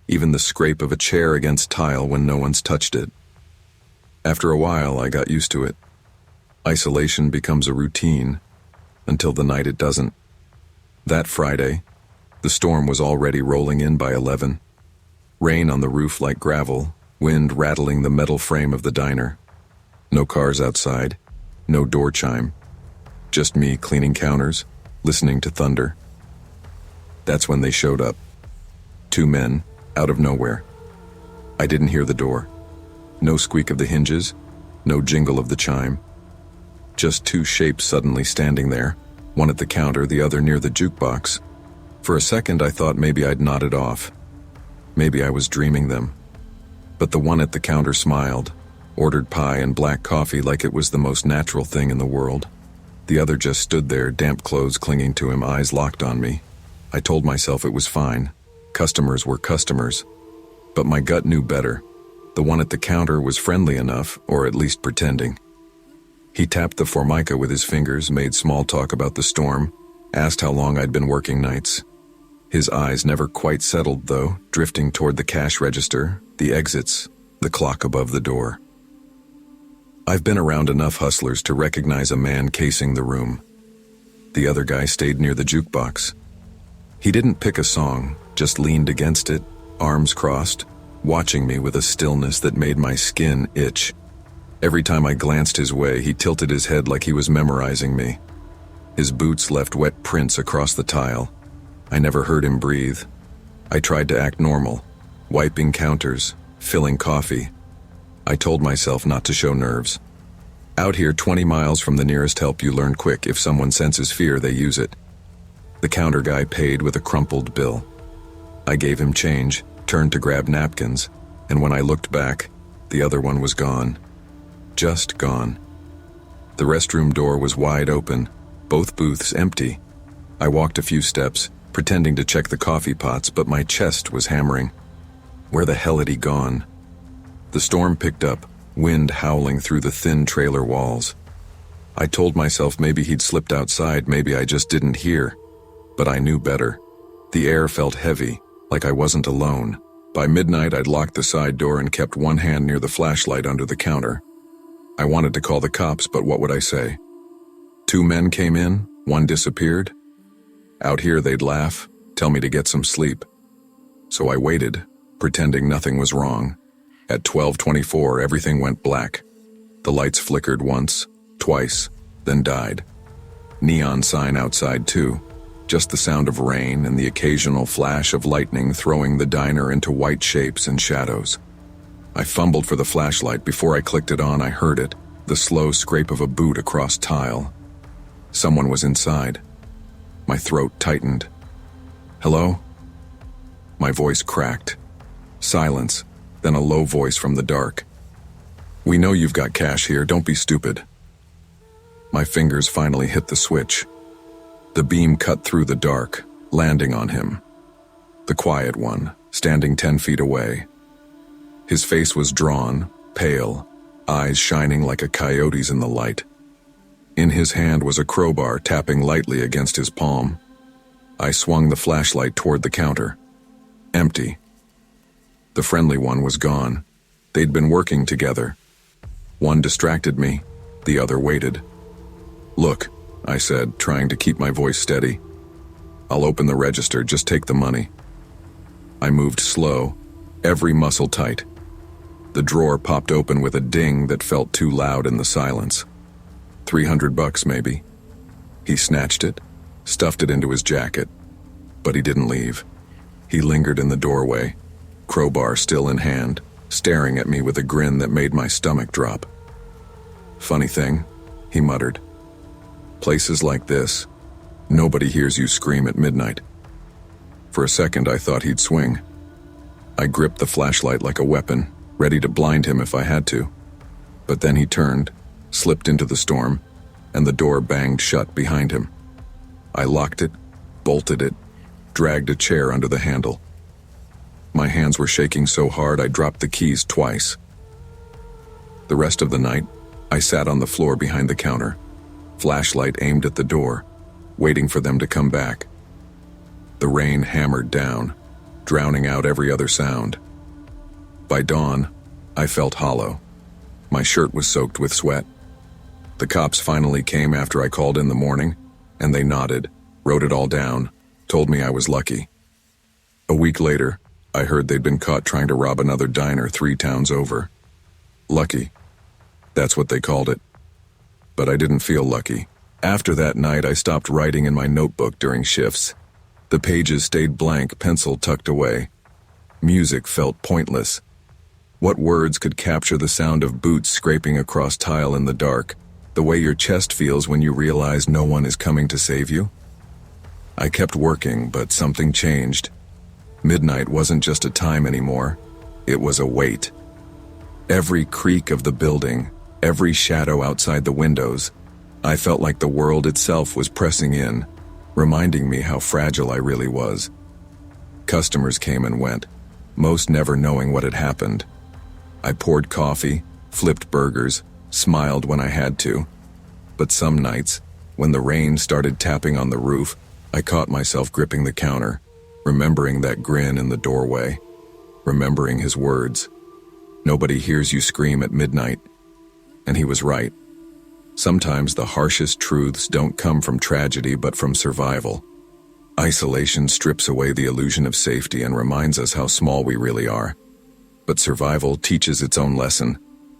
even the scrape of a chair against tile when no one's touched it. After a while, I got used to it. Isolation becomes a routine, until the night it doesn't. That Friday, the storm was already rolling in by 11. Rain on the roof like gravel, wind rattling the metal frame of the diner. No cars outside, no door chime. Just me cleaning counters, listening to thunder. That's when they showed up. 2 men, out of nowhere. I didn't hear the door. No squeak of the hinges, no jingle of the chime. Just 2 shapes suddenly standing there, one at the counter, the other near the jukebox. For a second I thought maybe I'd nodded off. Maybe I was dreaming them. But the one at the counter smiled, ordered pie and black coffee like it was the most natural thing in the world. The other just stood there, damp clothes clinging to him, eyes locked on me. I told myself it was fine. Customers were customers. But my gut knew better. The one at the counter was friendly enough, or at least pretending. He tapped the formica with his fingers, made small talk about the storm, asked how long I'd been working nights. His eyes never quite settled, though, drifting toward the cash register, the exits, the clock above the door. I've been around enough hustlers to recognize a man casing the room. The other guy stayed near the jukebox. He didn't pick a song, just leaned against it, arms crossed, watching me with a stillness that made my skin itch. Every time I glanced his way, he tilted his head like he was memorizing me. His boots left wet prints across the tile. I never heard him breathe. I tried to act normal, wiping counters, filling coffee. I told myself not to show nerves. Out here 20 miles from the nearest help, you learn quick. If someone senses fear, they use it. The counter guy paid with a crumpled bill. I gave him change, turned to grab napkins, and when I looked back, the other one was gone. Just gone. The restroom door was wide open, both booths empty. I walked a few steps, pretending to check the coffee pots, but my chest was hammering. Where the hell had he gone? The storm picked up, wind howling through the thin trailer walls. I told myself maybe he'd slipped outside, maybe I just didn't hear. But I knew better. The air felt heavy, like I wasn't alone. By midnight, I'd locked the side door and kept one hand near the flashlight under the counter. I wanted to call the cops, but what would I say? 2 men came in, 1 disappeared. Out here they'd laugh, tell me to get some sleep. So I waited, pretending nothing was wrong. At 12:24, everything went black. The lights flickered once, twice, then died. Neon sign outside too. Just the sound of rain and the occasional flash of lightning throwing the diner into white shapes and shadows. I fumbled for the flashlight. Before I clicked it on, I heard it, the slow scrape of a boot across tile. Someone was inside. My throat tightened. "Hello?" My voice cracked. Silence, then a low voice from the dark. "We know you've got cash here, don't be stupid." My fingers finally hit the switch. The beam cut through the dark, landing on him. The quiet one, standing 10 feet away. His face was drawn, pale, eyes shining like a coyote's in the light. In his hand was a crowbar tapping lightly against his palm. I swung the flashlight toward the counter. Empty. The friendly one was gone. They'd been working together. One distracted me, the other waited. "Look," I said, trying to keep my voice steady. "I'll open the register, just take the money." I moved slow, every muscle tight. The drawer popped open with a ding that felt too loud in the silence. $300 maybe. He snatched it, stuffed it into his jacket, but he didn't leave. He lingered in the doorway, crowbar still in hand, staring at me with a grin that made my stomach drop. "Funny thing," he muttered. "Places like this, nobody hears you scream at midnight." For a second I thought he'd swing. I gripped the flashlight like a weapon, ready to blind him if I had to. But then he turned, slipped into the storm, and the door banged shut behind him. I locked it, bolted it, dragged a chair under the handle. My hands were shaking so hard I dropped the keys twice. The rest of the night, I sat on the floor behind the counter, flashlight aimed at the door, waiting for them to come back. The rain hammered down, drowning out every other sound. By dawn, I felt hollow. My shirt was soaked with sweat. The cops finally came after I called in the morning, and they nodded, wrote it all down, told me I was lucky. A week later, I heard they'd been caught trying to rob another diner 3 towns over. Lucky. That's what they called it. But I didn't feel lucky. After that night, I stopped writing in my notebook during shifts. The pages stayed blank, pencil tucked away. Music felt pointless. What words could capture the sound of boots scraping across tile in the dark, the way your chest feels when you realize no one is coming to save you? I kept working, but something changed. Midnight wasn't just a time anymore. It was a weight. Every creak of the building, every shadow outside the windows, I felt like the world itself was pressing in, reminding me how fragile I really was. Customers came and went, most never knowing what had happened. I poured coffee, flipped burgers, smiled when I had to. But some nights, when the rain started tapping on the roof, I caught myself gripping the counter, remembering that grin in the doorway, remembering his words. "Nobody hears you scream at midnight." And he was right. Sometimes the harshest truths don't come from tragedy but from survival. Isolation strips away the illusion of safety and reminds us how small we really are. But survival teaches its own lesson.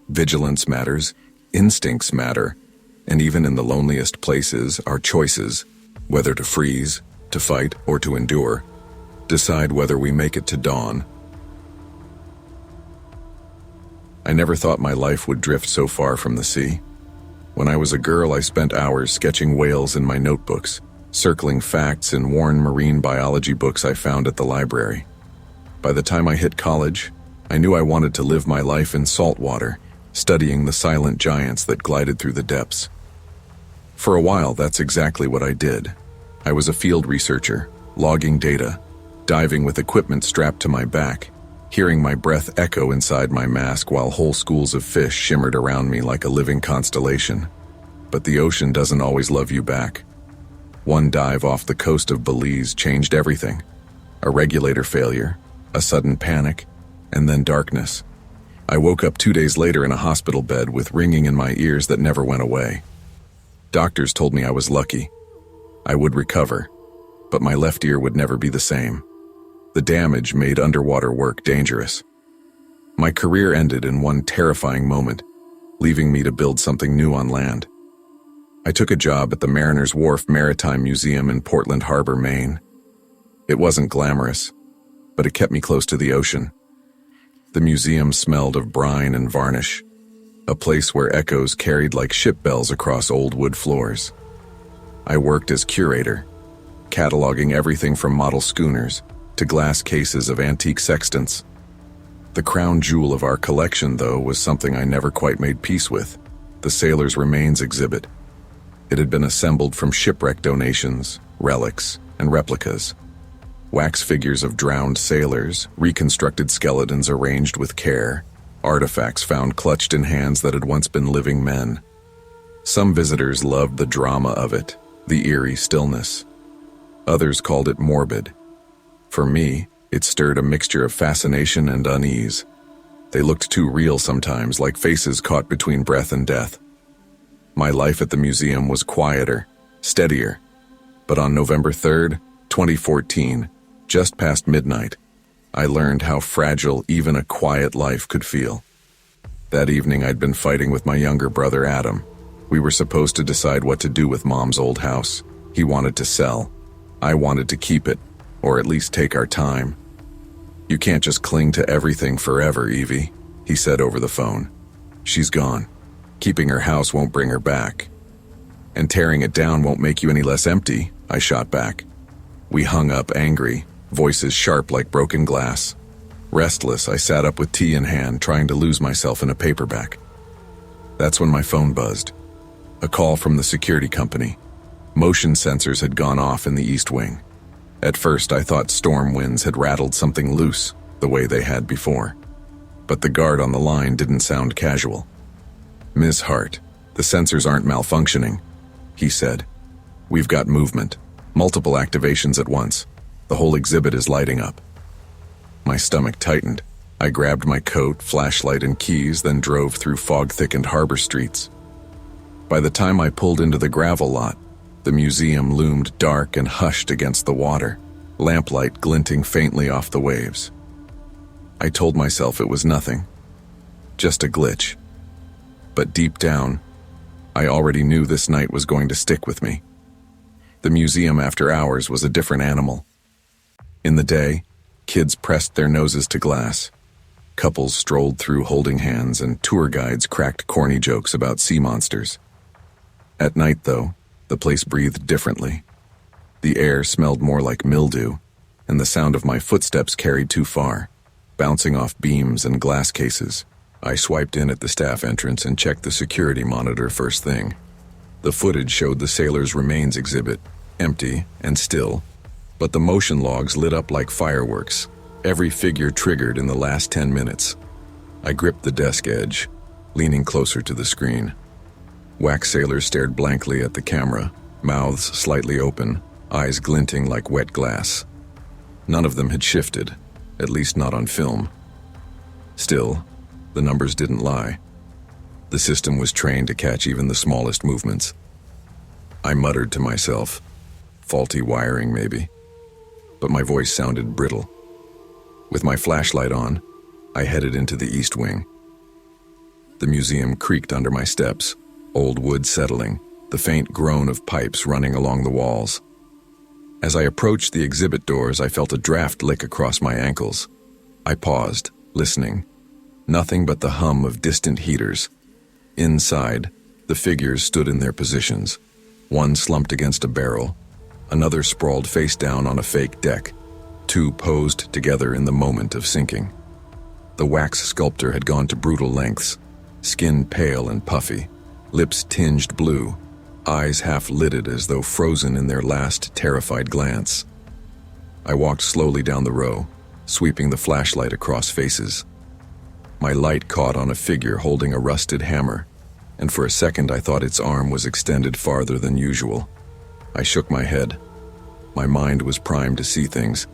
Vigilance matters, instincts matter, and even in the loneliest places, our choices, whether to freeze, to fight, or to endure, decide whether we make it to dawn. I never thought my life would drift so far from the sea. When I was a girl, I spent hours sketching whales in my notebooks, circling facts in worn marine biology books I found at the library. By the time I hit college, I knew I wanted to live my life in salt water, studying the silent giants that glided through the depths. For a while, that's exactly what I did. I was a field researcher, logging data, diving with equipment strapped to my back, hearing my breath echo inside my mask while whole schools of fish shimmered around me like a living constellation. But the ocean doesn't always love you back. One dive off the coast of Belize changed everything. A regulator failure, a sudden panic, and then darkness. I woke up 2 days later in a hospital bed with ringing in my ears that never went away. Doctors told me I was lucky. I would recover, but my left ear would never be the same. The damage made underwater work dangerous. My career ended in one terrifying moment, leaving me to build something new on land. I took a job at the Mariners Wharf Maritime Museum in Portland Harbor, Maine. It wasn't glamorous, but it kept me close to the ocean. The museum smelled of brine and varnish, a place where echoes carried like ship bells across old wood floors. I worked as curator, cataloging everything from model schooners to glass cases of antique sextants. The crown jewel of our collection, though, was something I never quite made peace with: the sailors' remains exhibit. It had been assembled from shipwreck donations, relics, and replicas. Wax figures of drowned sailors, reconstructed skeletons arranged with care, artifacts found clutched in hands that had once been living men. Some visitors loved the drama of it, the eerie stillness. Others called it morbid. For me, it stirred a mixture of fascination and unease. They looked too real sometimes, like faces caught between breath and death. My life at the museum was quieter, steadier. But on November 3rd, 2014, just past midnight, I learned how fragile even a quiet life could feel. That evening I'd been fighting with my younger brother Adam. We were supposed to decide what to do with Mom's old house. He wanted to sell. I wanted to keep it, or at least take our time. "You can't just cling to everything forever, Evie," he said over the phone. "She's gone. Keeping her house won't bring her back. And tearing it down won't make you any less empty," I shot back. We hung up angry, voices sharp like broken glass. Restless, I sat up with tea in hand, trying to lose myself in a paperback. That's when my phone buzzed. A call from the security company. Motion sensors had gone off in the East Wing. At first, I thought storm winds had rattled something loose, the way they had before. But the guard on the line didn't sound casual. "Ms. Hart, the sensors aren't malfunctioning," he said. "We've got movement, multiple activations at once. The whole exhibit is lighting up." My stomach tightened. I grabbed my coat, flashlight, and keys, then drove through fog-thickened harbor streets. By the time I pulled into the gravel lot, the museum loomed dark and hushed against the water, lamplight glinting faintly off the waves. I told myself it was nothing, just a glitch. But deep down, I already knew this night was going to stick with me. The museum after hours was a different animal. In the day, kids pressed their noses to glass. Couples strolled through holding hands, and tour guides cracked corny jokes about sea monsters. At night, though, the place breathed differently. The air smelled more like mildew, and the sound of my footsteps carried too far, bouncing off beams and glass cases. I swiped in at the staff entrance and checked the security monitor first thing. The footage showed the sailors' remains exhibit, empty and still, but the motion logs lit up like fireworks, every figure triggered in the last 10 minutes. I gripped the desk edge, leaning closer to the screen. Wax sailors stared blankly at the camera, mouths slightly open, eyes glinting like wet glass. None of them had shifted, at least not on film. Still, the numbers didn't lie. The system was trained to catch even the smallest movements. I muttered to myself, faulty wiring maybe, but my voice sounded brittle. With my flashlight on, I headed into the East Wing. The museum creaked under my steps, old wood settling, the faint groan of pipes running along the walls. As I approached the exhibit doors, I felt a draft lick across my ankles. I paused, listening. Nothing but the hum of distant heaters. Inside, the figures stood in their positions. One slumped against a barrel, another sprawled face down on a fake deck, two posed together in the moment of sinking. The wax sculptor had gone to brutal lengths, skin pale and puffy, lips tinged blue, eyes half-lidded as though frozen in their last terrified glance. I walked slowly down the row, sweeping the flashlight across faces. My light caught on a figure holding a rusted hammer, and for a second I thought its arm was extended farther than usual. I shook my head. My mind was primed to see things.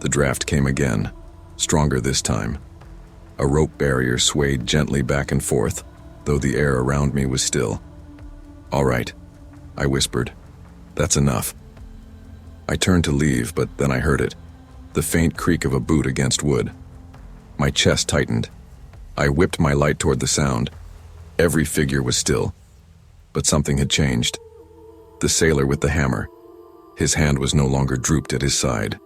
The draft came again, stronger this time. A rope barrier swayed gently back and forth, though the air around me was still. "All right," I whispered. "That's enough." I turned to leave, but then I heard it, the faint creak of a boot against wood. My chest tightened. I whipped my light toward the sound. Every figure was still, but something had changed. The sailor with the hammer. His hand was no longer drooped at his side.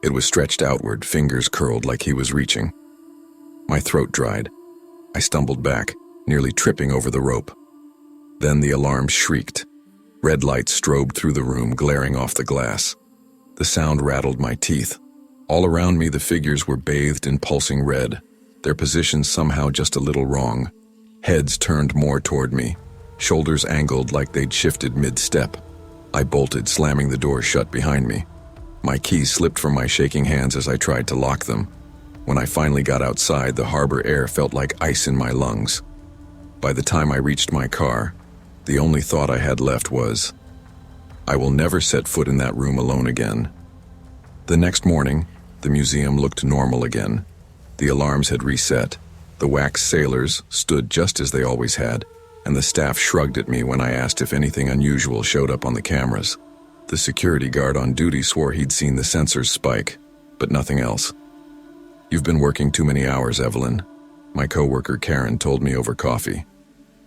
It was stretched outward, fingers curled like he was reaching. My throat dried. I stumbled back, nearly tripping over the rope. Then the alarm shrieked. Red lights strobed through the room, glaring off the glass. The sound rattled my teeth. All around me, the figures were bathed in pulsing red, their positions somehow just a little wrong. Heads turned more toward me, shoulders angled like they'd shifted mid-step. I bolted, slamming the door shut behind me. My keys slipped from my shaking hands as I tried to lock them. When I finally got outside, the harbor air felt like ice in my lungs. By the time I reached my car, the only thought I had left was, I will never set foot in that room alone again. The next morning, the museum looked normal again. The alarms had reset. The wax sailors stood just as they always had, and the staff shrugged at me when I asked if anything unusual showed up on the cameras. The security guard on duty swore he'd seen the sensors spike, but nothing else. You've been working too many hours, Evelyn, my coworker Karen told me over coffee.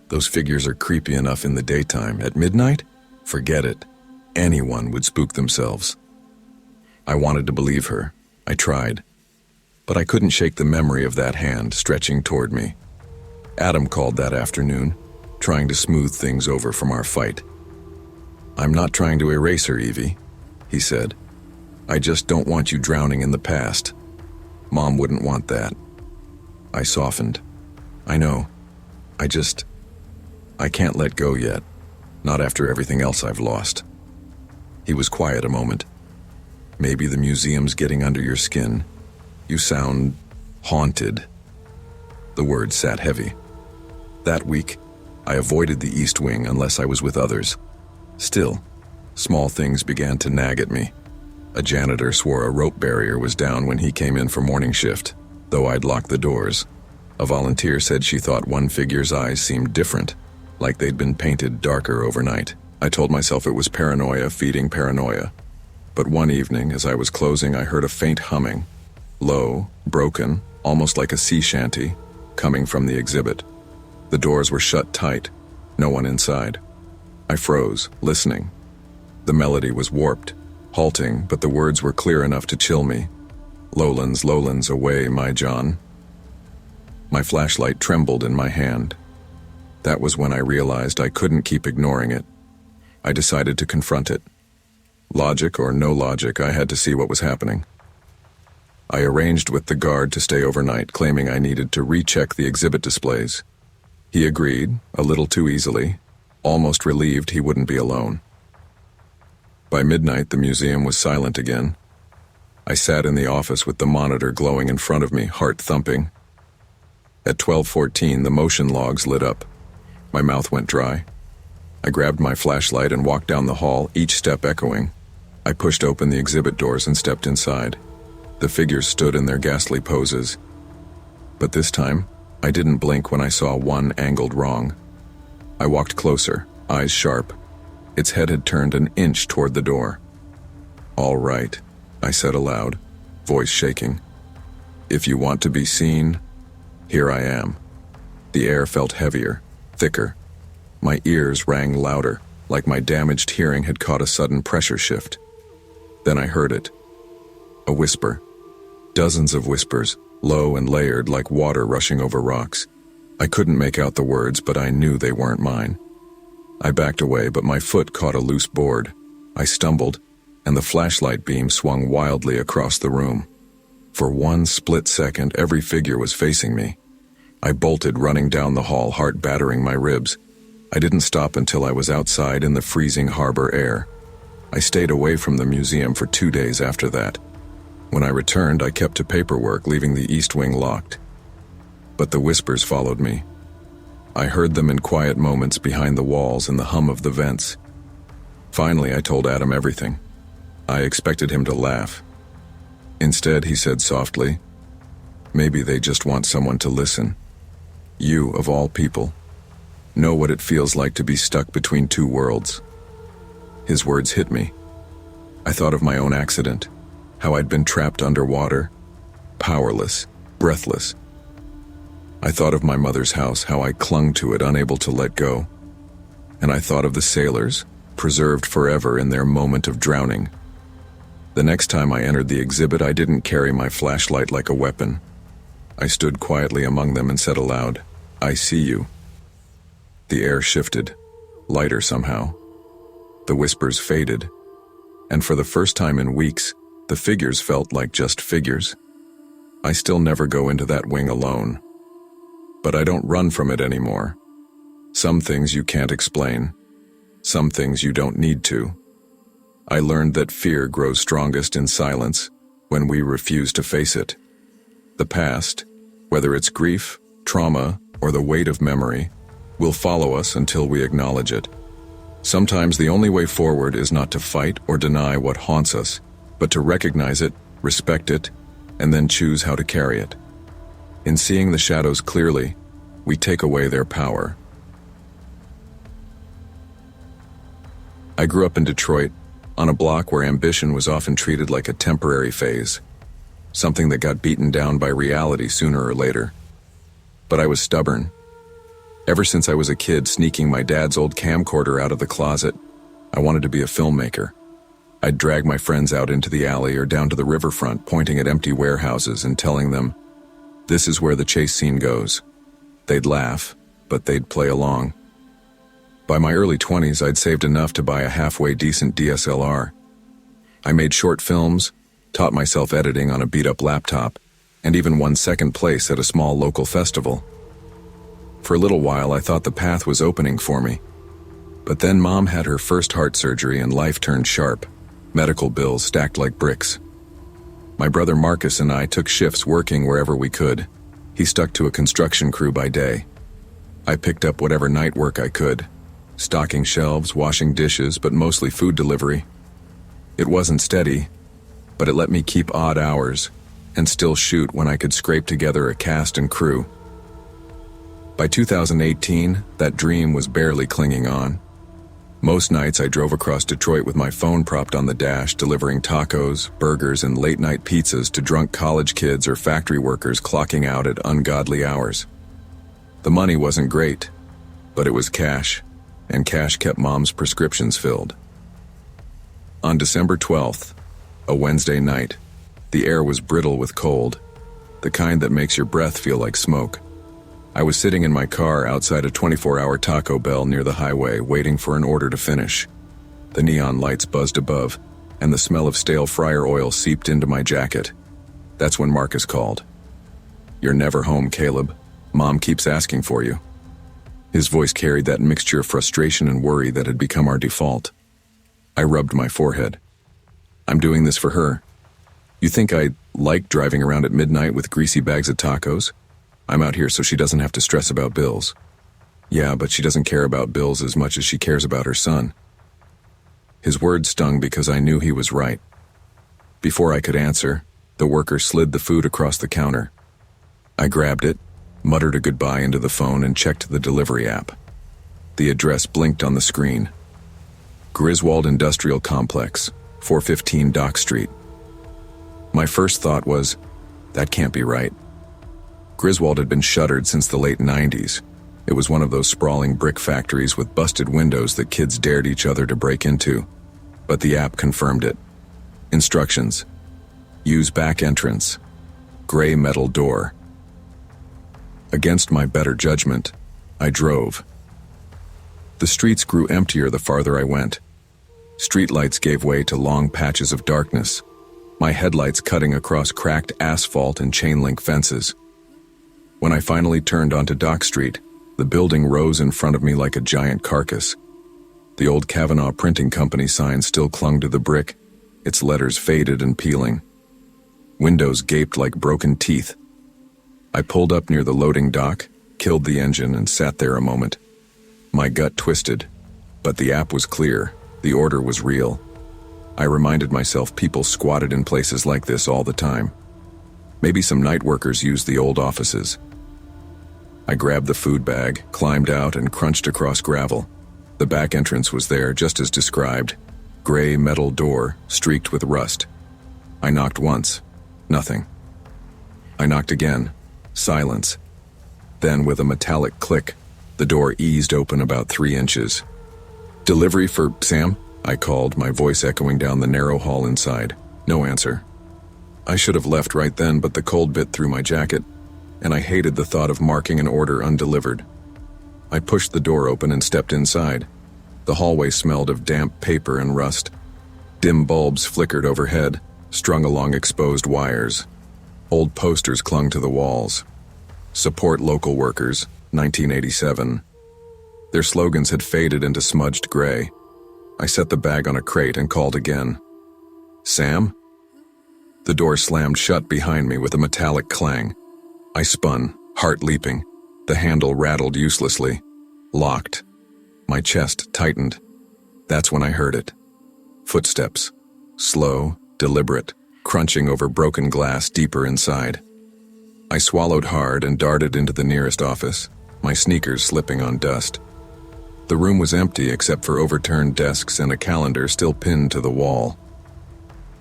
Those figures are creepy enough in the daytime. At midnight? Forget it. Anyone would spook themselves. I wanted to believe her. I tried. But I couldn't shake the memory of that hand stretching toward me. Adam called that afternoon, trying to smooth things over from our fight. I'm not trying to erase her, Evie, he said. I just don't want you drowning in the past. Mom wouldn't want that. I softened. I know. I can't let go yet. Not after everything else I've lost. He was quiet a moment. Maybe the museum's getting under your skin. You sound haunted. The words sat heavy. That week, I avoided the East Wing unless I was with others. Still, small things began to nag at me. A janitor swore a rope barrier was down when he came in for morning shift, though I'd locked the doors. A volunteer said she thought one figure's eyes seemed different, like they'd been painted darker overnight. I told myself it was paranoia feeding paranoia. But one evening, as I was closing, I heard a faint humming. Low, broken, almost like a sea shanty, coming from the exhibit. The doors were shut tight, no one inside. I froze, listening. The melody was warped, halting, but the words were clear enough to chill me. Lowlands, lowlands away, my John. My flashlight trembled in my hand. That was when I realized I couldn't keep ignoring it. I decided to confront it. Logic or no logic, I had to see what was happening. I arranged with the guard to stay overnight, claiming I needed to recheck the exhibit displays. He agreed, a little too easily, almost relieved he wouldn't be alone. By midnight, the museum was silent again. I sat in the office with the monitor glowing in front of me, heart thumping. At 12:14, the motion logs lit up. My mouth went dry. I grabbed my flashlight and walked down the hall, each step echoing. I pushed open the exhibit doors and stepped inside. The figures stood in their ghastly poses. But this time, I didn't blink when I saw one angled wrong. I walked closer, eyes sharp. Its head had turned an inch toward the door. All right, I said aloud, voice shaking. If you want to be seen, here I am. The air felt heavier, thicker. My ears rang louder, like my damaged hearing had caught a sudden pressure shift. Then I heard it. A whisper. Dozens of whispers, low and layered like water rushing over rocks. I couldn't make out the words, but I knew they weren't mine. I backed away, but my foot caught a loose board. I stumbled, and the flashlight beam swung wildly across the room. For one split second, every figure was facing me. I bolted, running down the hall, heart battering my ribs. I didn't stop until I was outside in the freezing harbor air. I stayed away from the museum for 2 days after that. When I returned, I kept to paperwork, leaving the East Wing locked. But the whispers followed me. I heard them in quiet moments behind the walls and the hum of the vents. Finally, I told Adam everything. I expected him to laugh. Instead, he said softly, "Maybe they just want someone to listen. You, of all people, know what it feels like to be stuck between two worlds." His words hit me. I thought of my own accident, how I'd been trapped underwater, powerless, breathless. I thought of my mother's house, how I clung to it, unable to let go. And I thought of the sailors, preserved forever in their moment of drowning. The next time I entered the exhibit, I didn't carry my flashlight like a weapon. I stood quietly among them and said aloud, "I see you." The air shifted, lighter somehow. The whispers faded, and for the first time in weeks, the figures felt like just figures. I still never go into that wing alone. But I don't run from it anymore. Some things you can't explain. Some things you don't need to. I learned that fear grows strongest in silence when we refuse to face it. The past, whether it's grief, trauma, or the weight of memory, will follow us until we acknowledge it. Sometimes the only way forward is not to fight or deny what haunts us, but to recognize it, respect it, and then choose how to carry it. In seeing the shadows clearly, we take away their power. I grew up in Detroit, on a block where ambition was often treated like a temporary phase, something that got beaten down by reality sooner or later. But I was stubborn. Ever since I was a kid sneaking my dad's old camcorder out of the closet, I wanted to be a filmmaker. I'd drag my friends out into the alley or down to the riverfront, pointing at empty warehouses and telling them, "This is where the chase scene goes." They'd laugh, but they'd play along. By my early 20s, I'd saved enough to buy a halfway decent DSLR. I made short films, taught myself editing on a beat-up laptop, and even won second place at a small local festival. For a little while, I thought the path was opening for me. But then Mom had her first heart surgery and life turned sharp, medical bills stacked like bricks. My brother Marcus and I took shifts working wherever we could. He stuck to a construction crew by day. I picked up whatever night work I could, stocking shelves, washing dishes, but mostly food delivery. It wasn't steady, but it let me keep odd hours and still shoot when I could scrape together a cast and crew. By 2018, that dream was barely clinging on. Most nights I drove across Detroit with my phone propped on the dash, delivering tacos, burgers, and late-night pizzas to drunk college kids or factory workers clocking out at ungodly hours. The money wasn't great, but it was cash, and cash kept Mom's prescriptions filled. On December 12th, a Wednesday night, the air was brittle with cold, the kind that makes your breath feel like smoke. I was sitting in my car outside a 24-hour Taco Bell near the highway, waiting for an order to finish. The neon lights buzzed above, and the smell of stale fryer oil seeped into my jacket. That's when Marcus called. "You're never home, Caleb. Mom keeps asking for you." His voice carried that mixture of frustration and worry that had become our default. I rubbed my forehead. "I'm doing this for her. You think I like driving around at midnight with greasy bags of tacos? I'm out here so she doesn't have to stress about bills." "Yeah, but she doesn't care about bills as much as she cares about her son." His words stung because I knew he was right. Before I could answer, the worker slid the food across the counter. I grabbed it, muttered a goodbye into the phone, and checked the delivery app. The address blinked on the screen. Griswold Industrial Complex, 415 Dock Street. My first thought was, that can't be right. Griswold had been shuttered since the late 90s. It was one of those sprawling brick factories with busted windows that kids dared each other to break into. But the app confirmed it. Instructions: use back entrance. Gray metal door. Against my better judgment, I drove. The streets grew emptier the farther I went. Streetlights gave way to long patches of darkness, my headlights cutting across cracked asphalt and chain-link fences. When I finally turned onto Dock Street, the building rose in front of me like a giant carcass. The old Kavanaugh Printing Company sign still clung to the brick, its letters faded and peeling. Windows gaped like broken teeth. I pulled up near the loading dock, killed the engine, and sat there a moment. My gut twisted, but the app was clear. The order was real. I reminded myself people squatted in places like this all the time. Maybe some night workers used the old offices. I grabbed the food bag, climbed out, and crunched across gravel. The back entrance was there, just as described. Gray metal door, streaked with rust. I knocked once. Nothing. I knocked again. Silence. Then, with a metallic click, the door eased open about 3 inches. "Delivery for Sam?" I called, my voice echoing down the narrow hall inside. No answer. I should have left right then, but the cold bit through my jacket, and I hated the thought of marking an order undelivered. I pushed the door open and stepped inside. The hallway smelled of damp paper and rust. Dim bulbs flickered overhead, strung along exposed wires. Old posters clung to the walls. Support local workers, 1987. Their slogans had faded into smudged gray. I set the bag on a crate and called again. Sam? The door slammed shut behind me with a metallic clang. I spun, heart leaping. The handle rattled uselessly. Locked. My chest tightened. That's when I heard it. Footsteps. Slow, deliberate, crunching over broken glass deeper inside. I swallowed hard and darted into the nearest office, my sneakers slipping on dust. The room was empty except for overturned desks and a calendar still pinned to the wall.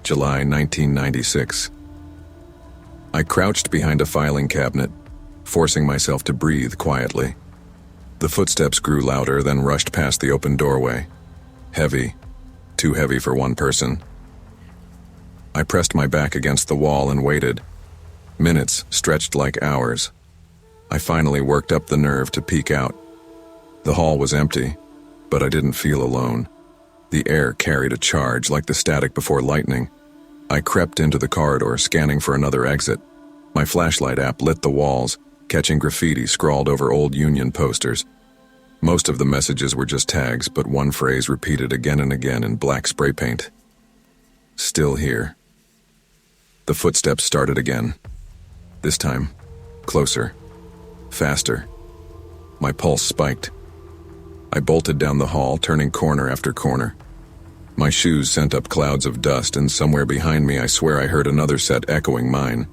July 1996. I crouched behind a filing cabinet, forcing myself to breathe quietly. The footsteps grew louder, then rushed past the open doorway. Heavy, too heavy for one person. I pressed my back against the wall and waited. Minutes stretched like hours. I finally worked up the nerve to peek out. The hall was empty, but I didn't feel alone. The air carried a charge like the static before lightning. I crept into the corridor, scanning for another exit. My flashlight app lit the walls, catching graffiti scrawled over old Union posters. Most of the messages were just tags, but one phrase repeated again and again in black spray paint. Still here. The footsteps started again. This time, closer, faster. My pulse spiked. I bolted down the hall, turning corner after corner. My shoes sent up clouds of dust, and somewhere behind me I swear I heard another set echoing mine.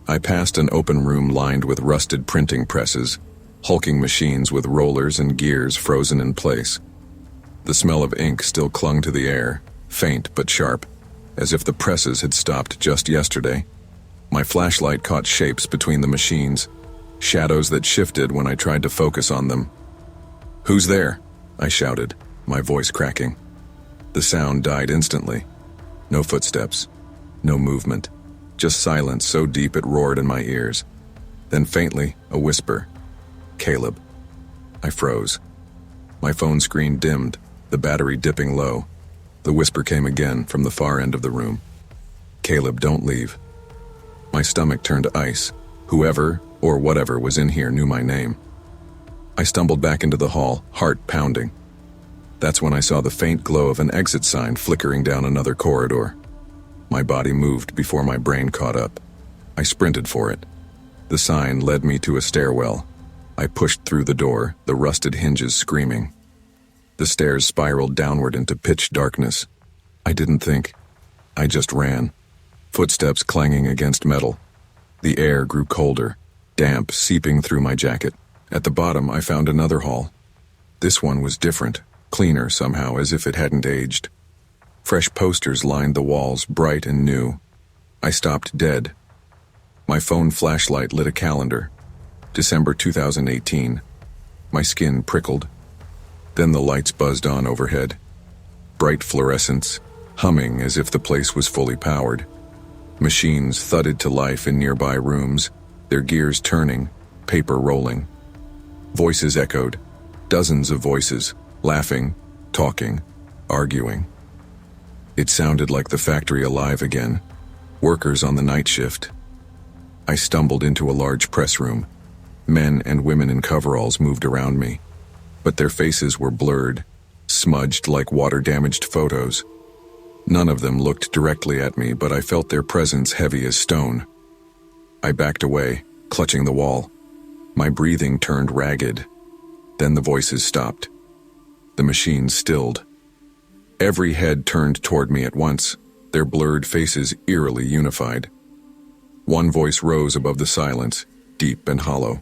I passed an open room lined with rusted printing presses, hulking machines with rollers and gears frozen in place. The smell of ink still clung to the air, faint but sharp, as if the presses had stopped just yesterday. My flashlight caught shapes between the machines, shadows that shifted when I tried to focus on them. "Who's there?" I shouted, my voice cracking. The sound died instantly. No footsteps, no movement, just silence so deep it roared in my ears. Then faintly, a whisper. "Caleb." I froze. My phone screen dimmed, the battery dipping low. The whisper came again from the far end of the room. "Caleb, don't leave." My stomach turned to ice. Whoever or whatever was in here knew my name. I stumbled back into the hall, heart pounding. That's when I saw the faint glow of an exit sign flickering down another corridor. My body moved before my brain caught up. I sprinted for it. The sign led me to a stairwell. I pushed through the door, the rusted hinges screaming. The stairs spiraled downward into pitch darkness. I didn't think. I just ran. Footsteps clanging against metal. The air grew colder, damp seeping through my jacket. At the bottom, I found another hall. This one was different, cleaner somehow, as if it hadn't aged. Fresh posters lined the walls, bright and new. I stopped dead. My phone flashlight lit a calendar. December 2018. My skin prickled. Then the lights buzzed on overhead. Bright fluorescence, humming as if the place was fully powered. Machines thudded to life in nearby rooms, their gears turning, paper rolling. Voices echoed, dozens of voices, laughing, talking, arguing. It sounded like the factory alive again, workers on the night shift. I stumbled into a large press room. Men and women in coveralls moved around me, but their faces were blurred, smudged like water-damaged photos. None of them looked directly at me, but I felt their presence heavy as stone. I backed away, clutching the wall. My breathing turned ragged. Then the voices stopped. The machines stilled. Every head turned toward me at once, their blurred faces eerily unified. One voice rose above the silence, deep and hollow.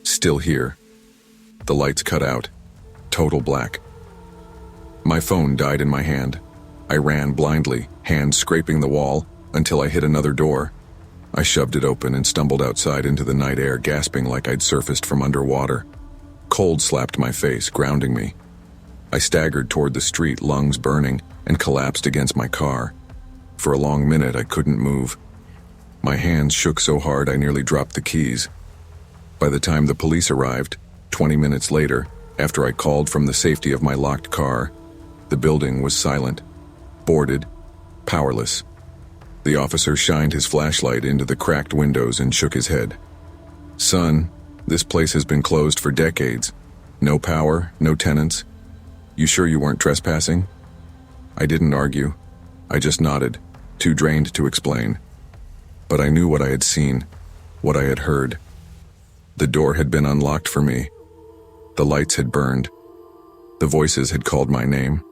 "Still here." The lights cut out. Total black. My phone died in my hand. I ran blindly, hands scraping the wall, until I hit another door. I shoved it open and stumbled outside into the night air, gasping like I'd surfaced from underwater. Cold slapped my face, grounding me. I staggered toward the street, lungs burning, and collapsed against my car. For a long minute, I couldn't move. My hands shook so hard I nearly dropped the keys. By the time the police arrived, 20 minutes later, After I called from the safety of my locked car, the building was silent, boarded, powerless. The officer shined his flashlight into the cracked windows and shook his head. "Son, this place has been closed for decades. No power, no tenants. You sure you weren't trespassing?" I didn't argue. I just nodded, too drained to explain. But I knew what I had seen, what I had heard. The door had been unlocked for me. The lights had burned. The voices had called my name.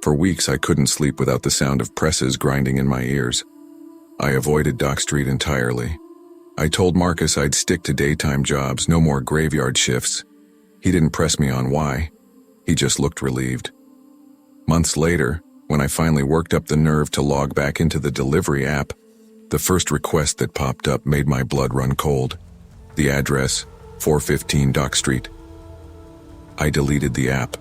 For weeks I couldn't sleep without the sound of presses grinding in my ears. I avoided Dock Street entirely. I told Marcus I'd stick to daytime jobs, no more graveyard shifts. He didn't press me on why. He just looked relieved. Months later, when I finally worked up the nerve to log back into the delivery app, the first request that popped up made my blood run cold. The address, 415 Dock Street. I deleted the app.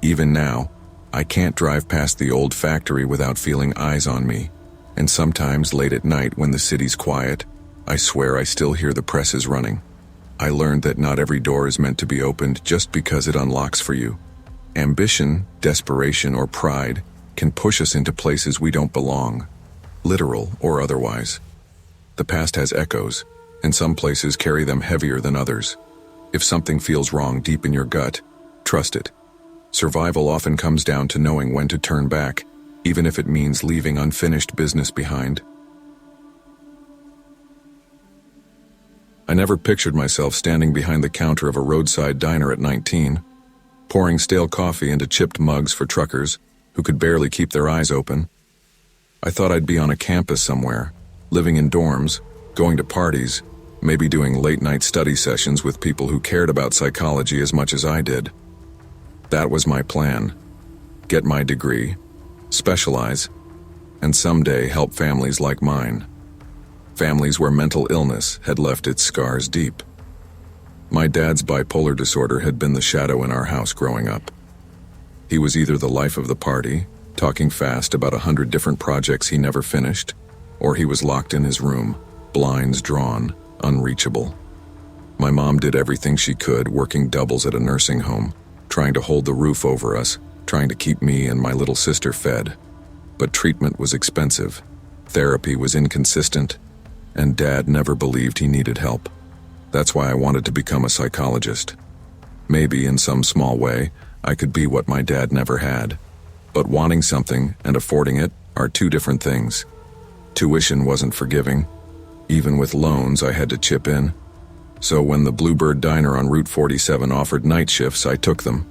Even now, I can't drive past the old factory without feeling eyes on me, and sometimes late at night when the city's quiet, I swear I still hear the presses running. I learned that not every door is meant to be opened just because it unlocks for you. Ambition, desperation, or pride can push us into places we don't belong, literal or otherwise. The past has echoes, and some places carry them heavier than others. If something feels wrong deep in your gut, trust it. Survival often comes down to knowing when to turn back, even if it means leaving unfinished business behind. I never pictured myself standing behind the counter of a roadside diner at 19, pouring stale coffee into chipped mugs for truckers who could barely keep their eyes open. I thought I'd be on a campus somewhere, living in dorms, going to parties, maybe doing late-night study sessions with people who cared about psychology as much as I did. That was my plan. Get my degree, specialize, and someday help families like mine. Families where mental illness had left its scars deep. My dad's bipolar disorder had been the shadow in our house growing up. He was either the life of the party, talking fast about 100 different projects he never finished, or he was locked in his room, blinds drawn, unreachable. My mom did everything she could, working doubles at a nursing home, trying to hold the roof over us, trying to keep me and my little sister fed. But treatment was expensive, therapy was inconsistent, and Dad never believed he needed help. That's why I wanted to become a psychologist. Maybe in some small way, I could be what my dad never had. But wanting something and affording it are two different things. Tuition wasn't forgiving. Even with loans, I had to chip in. So when the Bluebird Diner on Route 47 offered night shifts, I took them.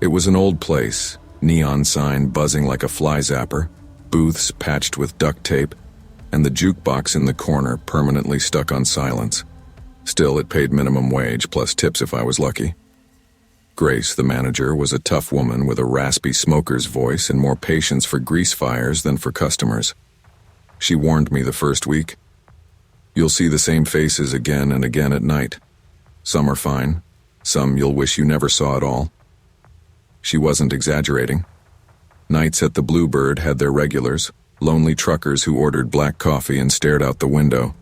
It was an old place, neon sign buzzing like a fly zapper, booths patched with duct tape, and the jukebox in the corner permanently stuck on silence. Still, it paid minimum wage plus tips if I was lucky. Grace, the manager, was a tough woman with a raspy smoker's voice and more patience for grease fires than for customers. She warned me the first week. "You'll see the same faces again and again at night. Some are fine, some you'll wish you never saw at all." She wasn't exaggerating. Nights at the Bluebird had their regulars, lonely truckers who ordered black coffee and stared out the window,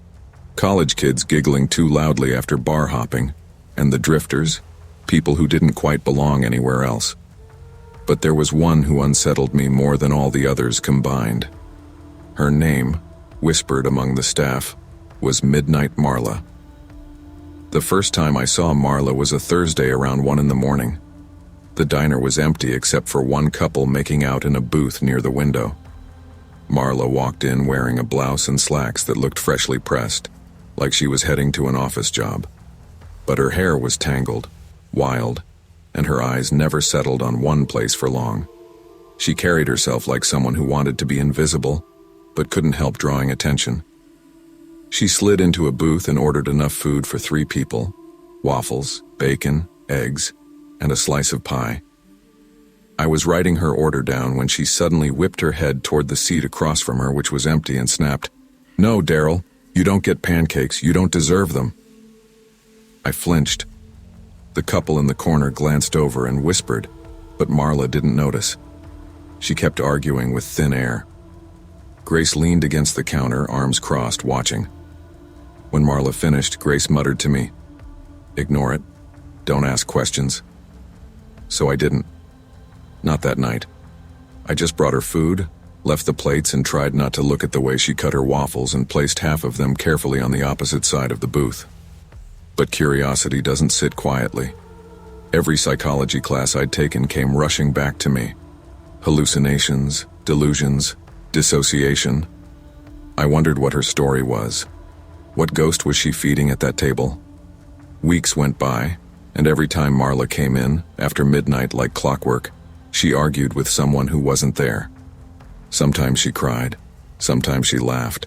college kids giggling too loudly after bar hopping, and the drifters, people who didn't quite belong anywhere else. But there was one who unsettled me more than all the others combined. Her name, whispered among the staff, was Midnight Marla. The first time I saw Marla was a Thursday around 1 in the morning. The diner was empty except for one couple making out in a booth near the window. Marla walked in wearing a blouse and slacks that looked freshly pressed, like she was heading to an office job. But her hair was tangled, wild, and her eyes never settled on one place for long. She carried herself like someone who wanted to be invisible, but couldn't help drawing attention. She slid into a booth and ordered enough food for 3 people, waffles, bacon, eggs, and a slice of pie. I was writing her order down when she suddenly whipped her head toward the seat across from her, which was empty, and snapped, "No, Daryl, you don't get pancakes, you don't deserve them." I flinched. The couple in the corner glanced over and whispered, but Marla didn't notice. She kept arguing with thin air. Grace leaned against the counter, arms crossed, watching. When Marla finished, Grace muttered to me, "Ignore it. Don't ask questions. so I didn't. Not that night. I just brought her food, left the plates, and tried not to look at the way she cut her waffles and placed half of them carefully on the opposite side of the booth. But curiosity doesn't sit quietly. Every psychology class I'd taken came rushing back to me. Hallucinations, delusions, dissociation. I wondered what her story was. What ghost was she feeding at that table? Weeks went by, and every time Marla came in, after midnight like clockwork, she argued with someone who wasn't there. Sometimes she cried, sometimes she laughed,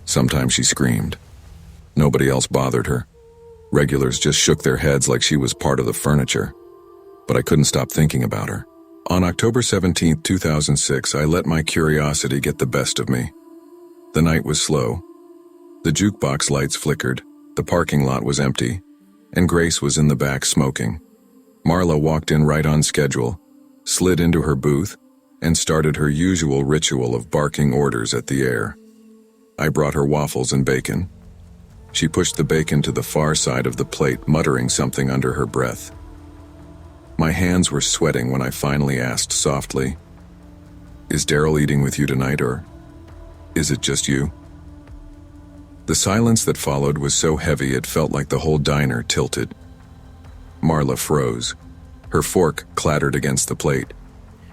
sometimes she screamed. Nobody else bothered her. Regulars just shook their heads like she was part of the furniture. But I couldn't stop thinking about her. On October 17, 2006, I let my curiosity get the best of me. The night was slow. The jukebox lights flickered, the parking lot was empty, and Grace was in the back smoking. Marla walked in right on schedule, slid into her booth, and started her usual ritual of barking orders at the air. I brought her waffles and bacon. She pushed the bacon to the far side of the plate, muttering something under her breath. My hands were sweating when I finally asked softly, "Is Daryl eating with you tonight, or is it just you?" The silence that followed was so heavy it felt like the whole diner tilted. Marla froze. Her fork clattered against the plate.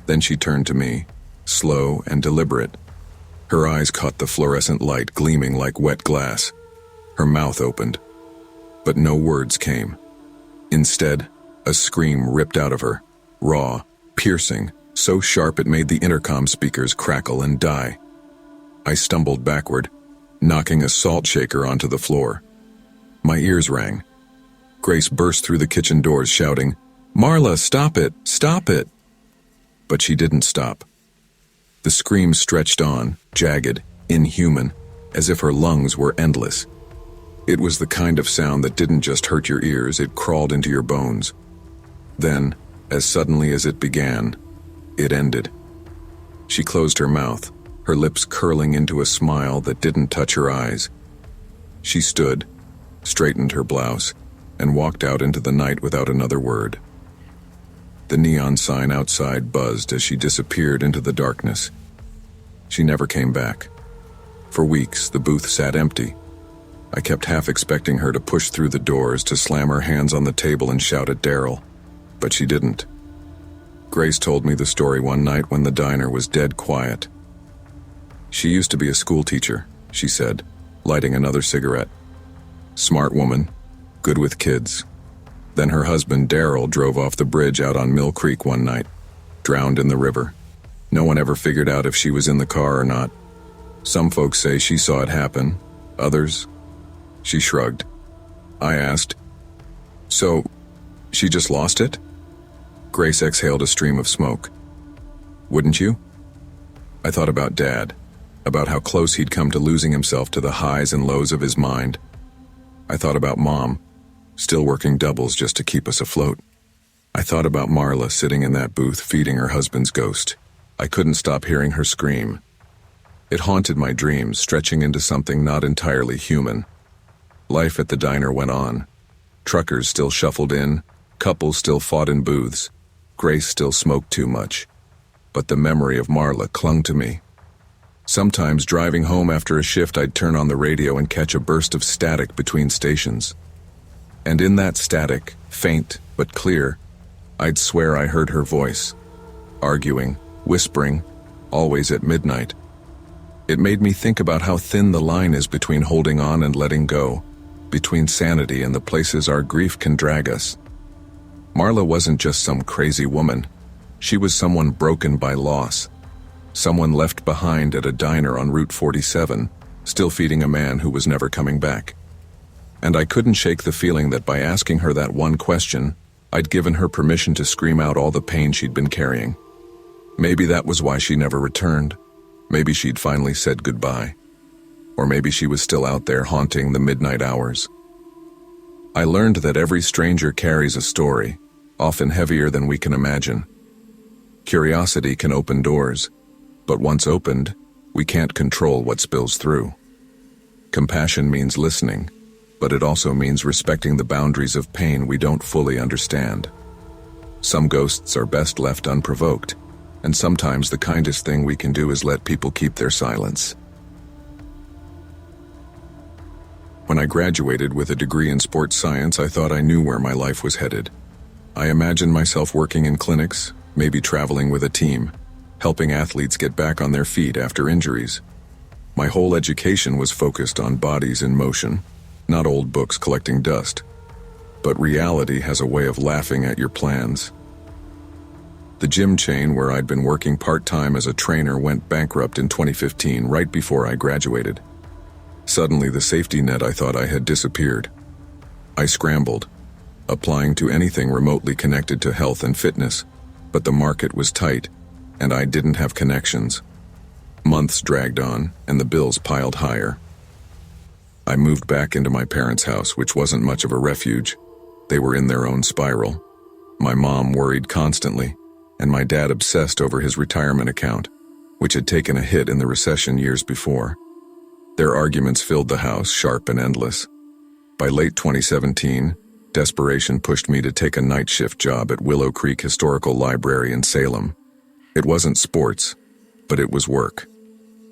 Then she turned to me, slow and deliberate. Her eyes caught the fluorescent light gleaming like wet glass. Her mouth opened, but no words came. Instead, a scream ripped out of her, raw, piercing, so sharp it made the intercom speakers crackle and die. I stumbled backward, knocking a salt shaker onto the floor. My ears rang. Grace burst through the kitchen doors shouting, "Marla, stop it! Stop it!" But she didn't stop. The scream stretched on, jagged, inhuman, as if her lungs were endless. It was the kind of sound that didn't just hurt your ears, it crawled into your bones. Then, as suddenly as it began, it ended. She closed her mouth, her lips curling into a smile that didn't touch her eyes. She stood, straightened her blouse, and walked out into the night without another word. The neon sign outside buzzed as she disappeared into the darkness. She never came back. For weeks, the booth sat empty. I kept half expecting her to push through the doors, to slam her hands on the table and shout at Daryl, but she didn't. Grace told me the story one night when the diner was dead quiet. She used to be a school teacher, she said, lighting another cigarette. Smart woman, good with kids. Then her husband Daryl drove off the bridge out on Mill Creek one night, drowned in the river. No one ever figured out if she was in the car or not. Some folks say she saw it happen, others... She shrugged. I asked, "So, she just lost it?" Grace exhaled a stream of smoke. "Wouldn't you?" I thought about Dad, about how close he'd come to losing himself to the highs and lows of his mind. I thought about Mom, still working doubles just to keep us afloat. I thought about Marla sitting in that booth feeding her husband's ghost. I couldn't stop hearing her scream. It haunted my dreams, stretching into something not entirely human. Life at the diner went on. Truckers still shuffled in, couples still fought in booths. Grace still smoked too much. But the memory of Marla clung to me. Sometimes driving home after a shift, I'd turn on the radio and catch a burst of static between stations. And in that static, faint but clear, I'd swear I heard her voice, arguing, whispering, always at midnight. It made me think about how thin the line is between holding on and letting go, between sanity and the places our grief can drag us. Marla wasn't just some crazy woman. She was someone broken by loss. Someone left behind at a diner on Route 47, still feeding a man who was never coming back. And I couldn't shake the feeling that by asking her that one question, I'd given her permission to scream out all the pain she'd been carrying. Maybe that was why she never returned. Maybe she'd finally said goodbye. Or maybe she was still out there haunting the midnight hours. I learned that every stranger carries a story, often heavier than we can imagine. Curiosity can open doors, but once opened, we can't control what spills through. Compassion means listening, but it also means respecting the boundaries of pain we don't fully understand. Some ghosts are best left unprovoked, and sometimes the kindest thing we can do is let people keep their silence. When I graduated with a degree in sports science, I thought I knew where my life was headed. I imagined myself working in clinics, maybe traveling with a team, helping athletes get back on their feet after injuries. My whole education was focused on bodies in motion, not old books collecting dust. But reality has a way of laughing at your plans. The gym chain where I'd been working part-time as a trainer went bankrupt in 2015, right before I graduated. Suddenly, the safety net I thought I had disappeared. I scrambled, applying to anything remotely connected to health and fitness, but the market was tight, and I didn't have connections. Months dragged on, and the bills piled higher. I moved back into my parents' house, which wasn't much of a refuge. They were in their own spiral. My mom worried constantly, and my dad obsessed over his retirement account, which had taken a hit in the recession years before. Their arguments filled the house, sharp and endless. By late 2017, desperation pushed me to take a night shift job at Willow Creek Historical Library in Salem. It wasn't sports, but it was work.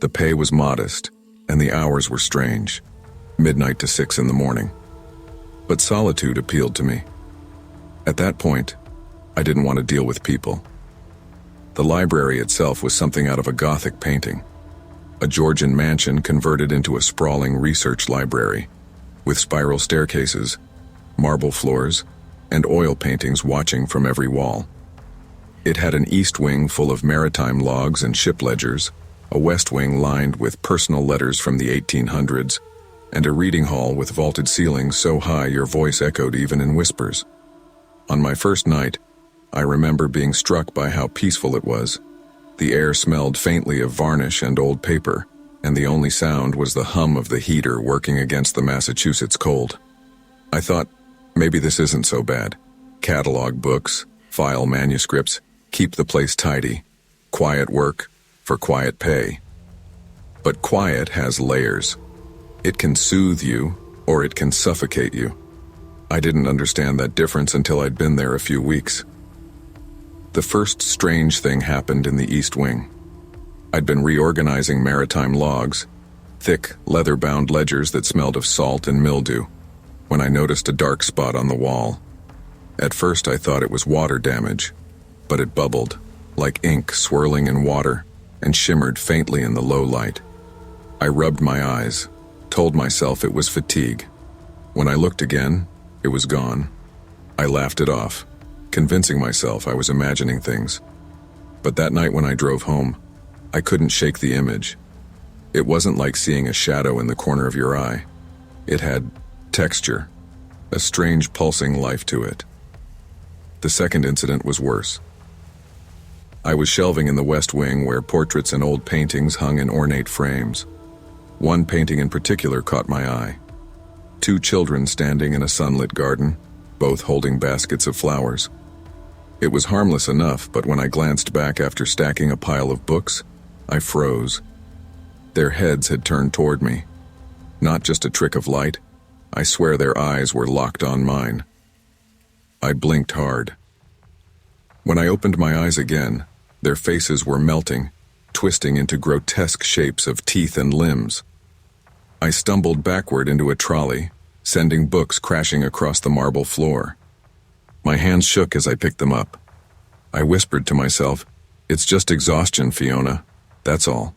The pay was modest, and the hours were strange, midnight to 6 in the morning. But solitude appealed to me. At that point, I didn't want to deal with people. The library itself was something out of a Gothic painting. A Georgian mansion converted into a sprawling research library, with spiral staircases, marble floors, and oil paintings watching from every wall. It had an east wing full of maritime logs and ship ledgers, a west wing lined with personal letters from the 1800s, and a reading hall with vaulted ceilings so high your voice echoed even in whispers. On my first night, I remember being struck by how peaceful it was. The air smelled faintly of varnish and old paper, and the only sound was the hum of the heater working against the Massachusetts cold. I thought, maybe this isn't so bad. Catalog books, file manuscripts, keep the place tidy. Quiet work for quiet pay. But quiet has layers. It can soothe you, or it can suffocate you. I didn't understand that difference until I'd been there a few weeks. The first strange thing happened in the East Wing. I'd been reorganizing maritime logs, thick, leather-bound ledgers that smelled of salt and mildew, when I noticed a dark spot on the wall. At first I thought it was water damage, but it bubbled, like ink swirling in water, and shimmered faintly in the low light. I rubbed my eyes, told myself it was fatigue. When I looked again, it was gone. I laughed it off, convincing myself I was imagining things. But that night when I drove home, I couldn't shake the image. It wasn't like seeing a shadow in the corner of your eye. It had texture, a strange pulsing life to it. The second incident was worse. I was shelving in the West Wing where portraits and old paintings hung in ornate frames. One painting in particular caught my eye. 2 children standing in a sunlit garden, both holding baskets of flowers. It was harmless enough, but when I glanced back after stacking a pile of books, I froze. Their heads had turned toward me. Not just a trick of light, I swear their eyes were locked on mine. I blinked hard. When I opened my eyes again, their faces were melting, twisting into grotesque shapes of teeth and limbs. I stumbled backward into a trolley, sending books crashing across the marble floor. My hands shook as I picked them up. I whispered to myself, "It's just exhaustion, Fiona. That's all."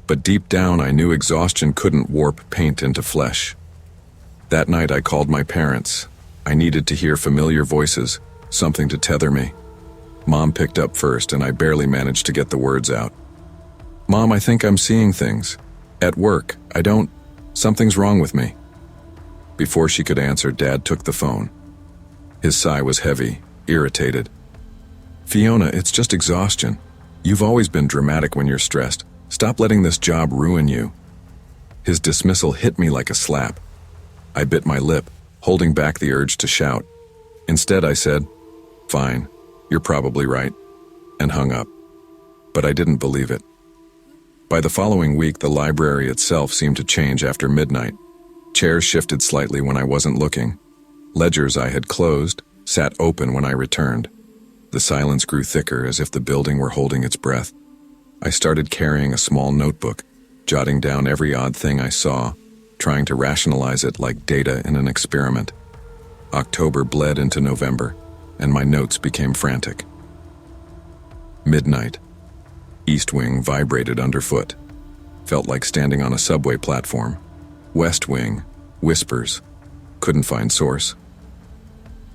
But deep down I knew exhaustion couldn't warp paint into flesh. That night I called my parents. I needed to hear familiar voices, something to tether me. Mom picked up first, and I barely managed to get the words out. "Mom, I think I'm seeing things. At work, something's wrong with me." Before she could answer, Dad took the phone. His sigh was heavy, irritated. "Fiona, it's just exhaustion. You've always been dramatic when you're stressed. Stop letting this job ruin you." His dismissal hit me like a slap. I bit my lip, holding back the urge to shout. Instead, I said, "Fine, you're probably right," and hung up. But I didn't believe it. By the following week, the library itself seemed to change after midnight. Chairs shifted slightly when I wasn't looking. Ledgers I had closed sat open when I returned. The silence grew thicker as if the building were holding its breath. I started carrying a small notebook, jotting down every odd thing I saw, trying to rationalize it like data in an experiment. October bled into November, and my notes became frantic. Midnight. East Wing vibrated underfoot. Felt like standing on a subway platform. West Wing. Whispers. Couldn't find source.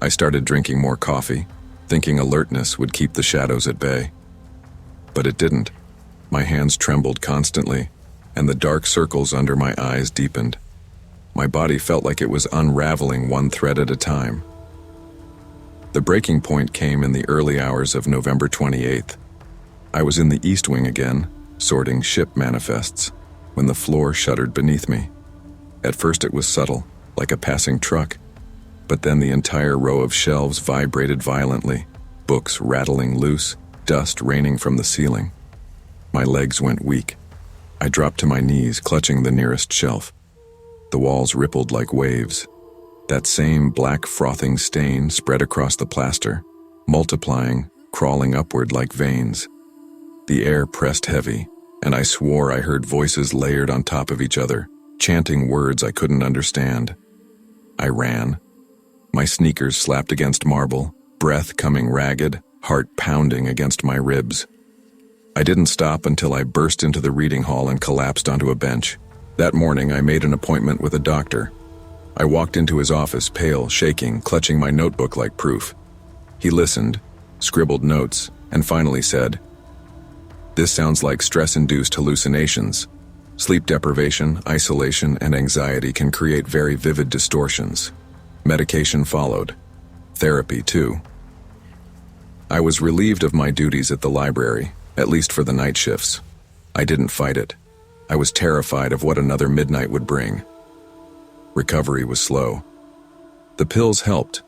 I started drinking more coffee, thinking alertness would keep the shadows at bay. But it didn't. My hands trembled constantly, and the dark circles under my eyes deepened. My body felt like it was unraveling one thread at a time. The breaking point came in the early hours of November 28th. I was in the East Wing again, sorting ship manifests, when the floor shuddered beneath me. At first it was subtle, like a passing truck, but then the entire row of shelves vibrated violently, books rattling loose, dust raining from the ceiling. My legs went weak. I dropped to my knees, clutching the nearest shelf. The walls rippled like waves. That same black frothing stain spread across the plaster, multiplying, crawling upward like veins. The air pressed heavy, and I swore I heard voices layered on top of each other, chanting words I couldn't understand. I ran. My sneakers slapped against marble, breath coming ragged, heart pounding against my ribs. I didn't stop until I burst into the reading hall and collapsed onto a bench. That morning, I made an appointment with a doctor. I walked into his office, pale, shaking, clutching my notebook like proof. He listened, scribbled notes, and finally said, "This sounds like stress-induced hallucinations. Sleep deprivation, isolation, and anxiety can create very vivid distortions. Medication followed. Therapy, too." I was relieved of my duties at the library, at least for the night shifts. I didn't fight it. I was terrified of what another midnight would bring. Recovery was slow. The pills helped,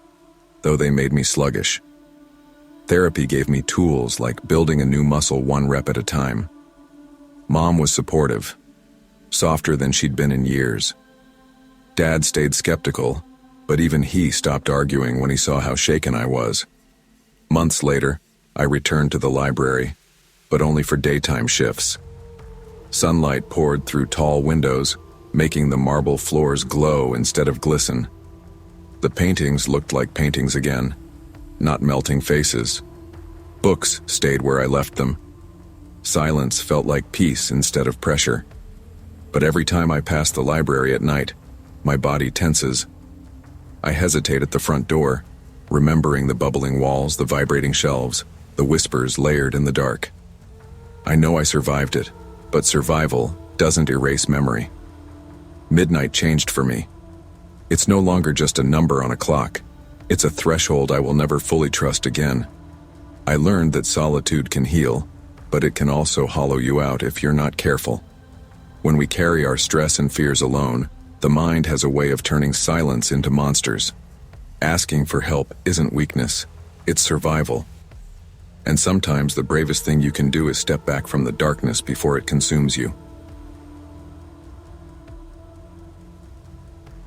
though they made me sluggish. Therapy gave me tools like building a new muscle one rep at a time. Mom was supportive, softer than she'd been in years. Dad stayed skeptical, but even he stopped arguing when he saw how shaken I was. Months later, I returned to the library, but only for daytime shifts. Sunlight poured through tall windows, making the marble floors glow instead of glisten. The paintings looked like paintings again, not melting faces. Books stayed where I left them. Silence felt like peace instead of pressure. But every time I pass the library at night, my body tenses. I hesitate at the front door, remembering the bubbling walls, the vibrating shelves, the whispers layered in the dark. I know I survived it, but survival doesn't erase memory. Midnight changed for me. It's no longer just a number on a clock. It's a threshold I will never fully trust again. I learned that solitude can heal, but it can also hollow you out if you're not careful. When we carry our stress and fears alone, the mind has a way of turning silence into monsters. Asking for help isn't weakness, it's survival. And sometimes the bravest thing you can do is step back from the darkness before it consumes you.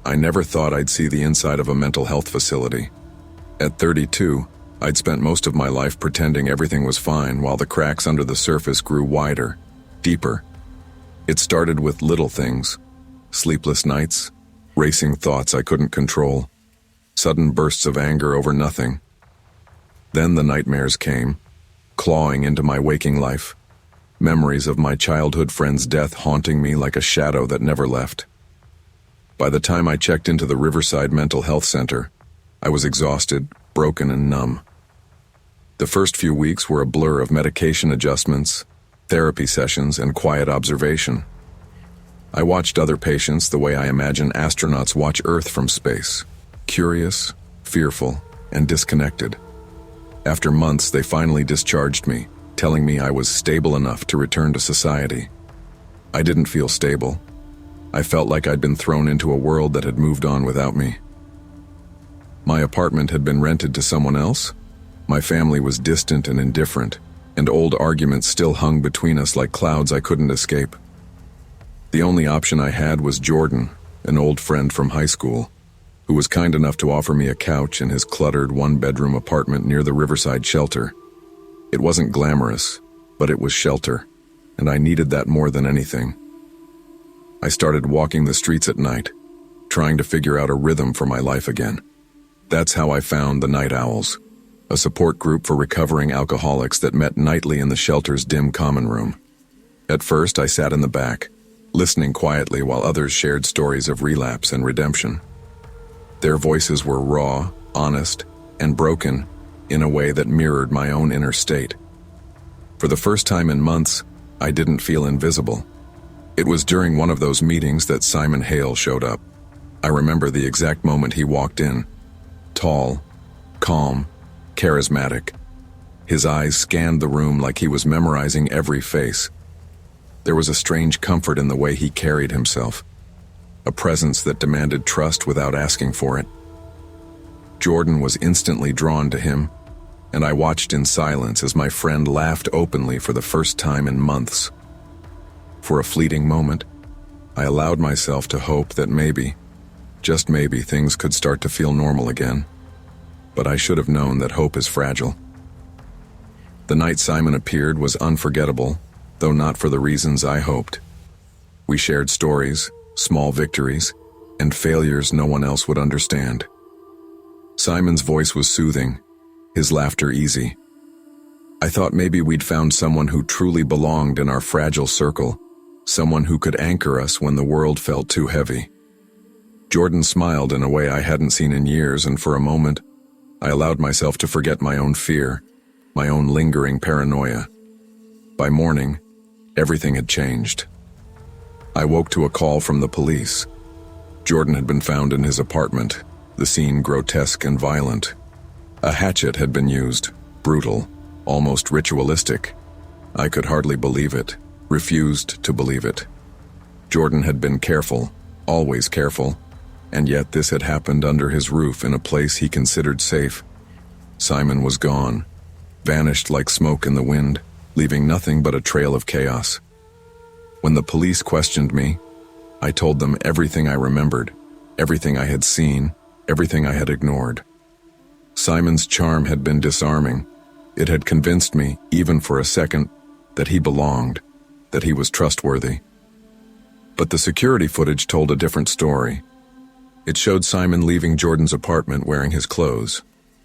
I never thought I'd see the inside of a mental health facility. At 32, I'd spent most of my life pretending everything was fine while the cracks under the surface grew wider, deeper. It started with little things: sleepless nights, racing thoughts I couldn't control, sudden bursts of anger over nothing. Then the nightmares came, clawing into my waking life, memories of my childhood friend's death haunting me like a shadow that never left. By the time I checked into the Riverside Mental Health Center, I was exhausted, broken, and numb. The first few weeks were a blur of medication adjustments, therapy sessions, and quiet observation. I watched other patients the way I imagine astronauts watch Earth from space, curious, fearful, and disconnected. After months, they finally discharged me, telling me I was stable enough to return to society. I didn't feel stable. I felt like I'd been thrown into a world that had moved on without me. My apartment had been rented to someone else. My family was distant and indifferent, and old arguments still hung between us like clouds I couldn't escape. The only option I had was Jordan, an old friend from high school. who was kind enough to offer me a couch in his cluttered one-bedroom apartment near the riverside shelter. It wasn't glamorous, but it was shelter, and I needed that more than anything. I started walking the streets at night, trying to figure out a rhythm for my life again. That's how I found the Night Owls, a support group for recovering alcoholics that met nightly in the shelter's dim common room. At first, I sat in the back, listening quietly while others shared stories of relapse and redemption. Their voices were raw, honest, and broken in a way that mirrored my own inner state. For the first time in months, I didn't feel invisible. It was during one of those meetings that Simon Hale showed up. I remember the exact moment he walked in. Tall, calm, charismatic. His eyes scanned the room like he was memorizing every face. There was a strange comfort in the way he carried himself, a presence that demanded trust without asking for it. Jordan was instantly drawn to him, and I watched in silence as my friend laughed openly for the first time in months. For a fleeting moment, I allowed myself to hope that maybe, just maybe, things could start to feel normal again. But I should have known that hope is fragile. The night Simon appeared was unforgettable, though not for the reasons I hoped. We shared stories, small victories, and failures no one else would understand. Simon's voice was soothing, his laughter easy. I thought maybe we'd found someone who truly belonged in our fragile circle, someone who could anchor us when the world felt too heavy. Jordan smiled in a way I hadn't seen in years, and for a moment, I allowed myself to forget my own fear, my own lingering paranoia. By morning, everything had changed. I woke to a call from the police. Jordan had been found in his apartment, the scene grotesque and violent. A hatchet had been used, brutal, almost ritualistic. I could hardly believe it, refused to believe it. Jordan had been careful, always careful, and yet this had happened under his roof in a place he considered safe. Simon was gone, vanished like smoke in the wind, leaving nothing but a trail of chaos. When the police questioned me, I told them everything I remembered, everything I had seen, everything I had ignored. Simon's charm had been disarming. It had convinced me, even for a second, that he belonged, that he was trustworthy. But the security footage told a different story. It showed Simon leaving Jordan's apartment wearing his clothes,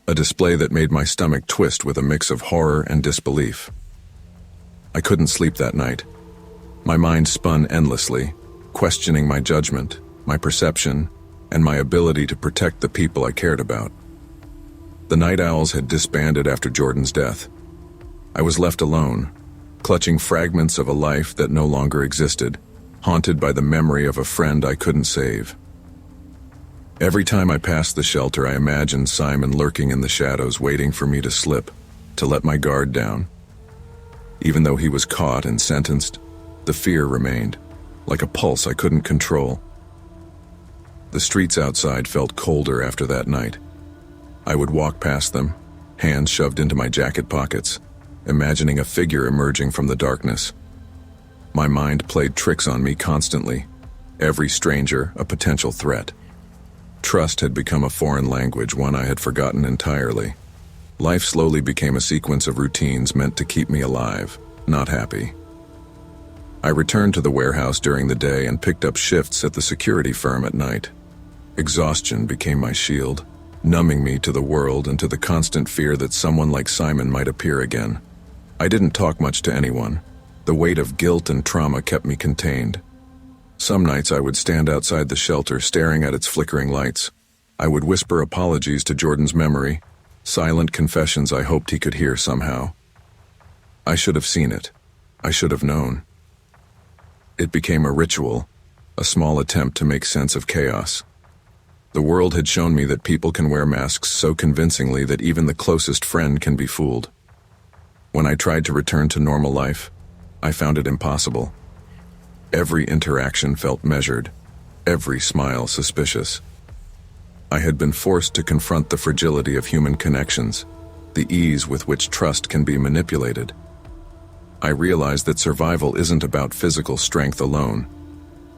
a display that made my stomach twist with a mix of horror and disbelief. I couldn't sleep that night. My mind spun endlessly, questioning my judgment, my perception, and my ability to protect the people I cared about. The Night Owls had disbanded after Jordan's death. I was left alone, clutching fragments of a life that no longer existed, haunted by the memory of a friend I couldn't save. Every time I passed the shelter, I imagined Simon lurking in the shadows, waiting for me to slip, to let my guard down. Even though he was caught and sentenced, the fear remained, like a pulse I couldn't control. The streets outside felt colder after that night. I would walk past them, hands shoved into my jacket pockets, imagining a figure emerging from the darkness. My mind played tricks on me constantly, every stranger a potential threat. Trust had become a foreign language, one I had forgotten entirely. Life slowly became a sequence of routines meant to keep me alive, not happy. I returned to the warehouse during the day and picked up shifts at the security firm at night. Exhaustion became my shield, numbing me to the world and to the constant fear that someone like Simon might appear again. I didn't talk much to anyone. The weight of guilt and trauma kept me contained. Some nights I would stand outside the shelter staring at its flickering lights. I would whisper apologies to Jordan's memory, silent confessions I hoped he could hear somehow. I should have seen it. I should have known. It became a ritual, a small attempt to make sense of chaos. The world had shown me that people can wear masks so convincingly that even the closest friend can be fooled. When I tried to return to normal life, I found it impossible. Every interaction felt measured, every smile suspicious. I had been forced to confront the fragility of human connections, the ease with which trust can be manipulated. I realized that survival isn't about physical strength alone.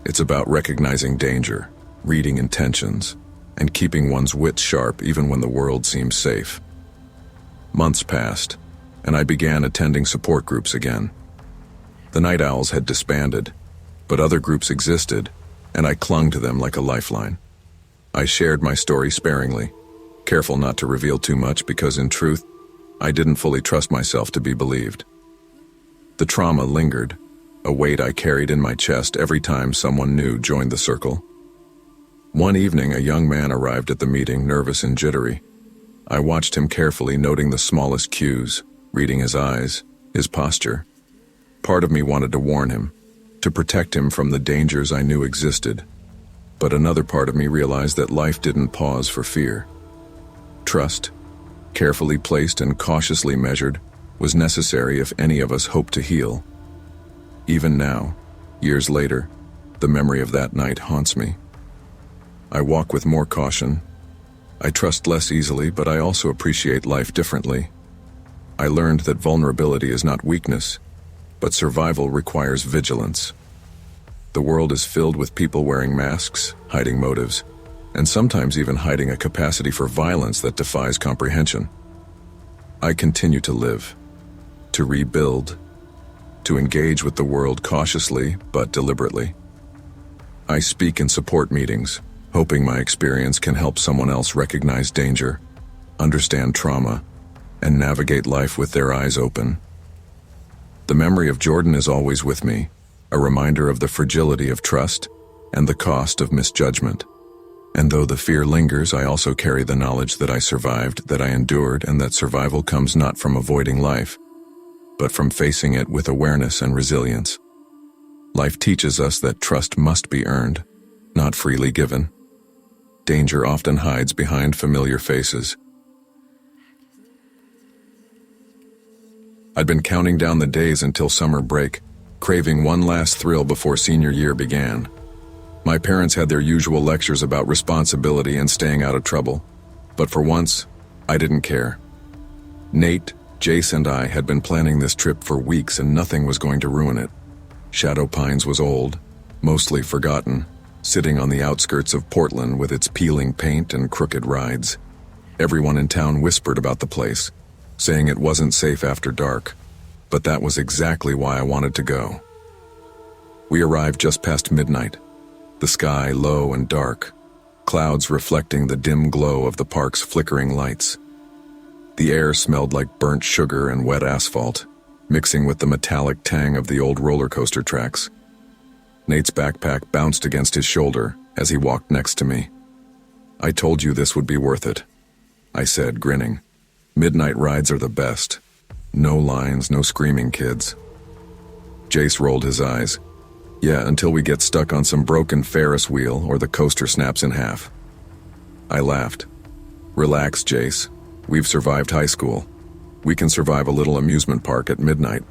It's about recognizing danger, reading intentions, and keeping one's wits sharp even when the world seems safe. Months passed, and I began attending support groups again. The Night Owls had disbanded, but other groups existed, and I clung to them like a lifeline. I shared my story sparingly, careful not to reveal too much because in truth, I didn't fully trust myself to be believed. The trauma lingered, a weight I carried in my chest every time someone new joined the circle. One evening, a young man arrived at the meeting, nervous and jittery. I watched him carefully, noting the smallest cues, reading his eyes, his posture. Part of me wanted to warn him, to protect him from the dangers I knew existed, but another part of me realized that life didn't pause for fear. Trust, carefully placed and cautiously measured, was necessary if any of us hoped to heal. Even now, years later, the memory of that night haunts me. I walk with more caution. I trust less easily, but I also appreciate life differently. I learned that vulnerability is not weakness, but survival requires vigilance. The world is filled with people wearing masks, hiding motives, and sometimes even hiding a capacity for violence that defies comprehension. I continue to live, to rebuild, to engage with the world cautiously but deliberately. I speak in support meetings, hoping my experience can help someone else recognize danger, understand trauma, and navigate life with their eyes open. The memory of Jordan is always with me, a reminder of the fragility of trust and the cost of misjudgment. And though the fear lingers, I also carry the knowledge that I survived, that I endured, and that survival comes not from avoiding life, but from facing it with awareness and resilience. Life teaches us that trust must be earned, not freely given. Danger often hides behind familiar faces. I'd been counting down the days until summer break, craving one last thrill before senior year began. My parents had their usual lectures about responsibility and staying out of trouble, but for once, I didn't care. Nate, Jace, and I had been planning this trip for weeks and nothing was going to ruin it. Shadow Pines was old, mostly forgotten, sitting on the outskirts of Portland with its peeling paint and crooked rides. Everyone in town whispered about the place, saying it wasn't safe after dark, but that was exactly why I wanted to go. We arrived just past midnight, the sky low and dark, clouds reflecting the dim glow of the park's flickering lights. The air smelled like burnt sugar and wet asphalt, mixing with the metallic tang of the old roller coaster tracks. Nate's backpack bounced against his shoulder as he walked next to me. "I told you this would be worth it," I said, grinning. "Midnight rides are the best. No lines, no screaming kids." Jace rolled his eyes. "Yeah, until we get stuck on some broken Ferris wheel or the coaster snaps in half." I laughed. "Relax, Jace. We've survived high school. We can survive a little amusement park at midnight."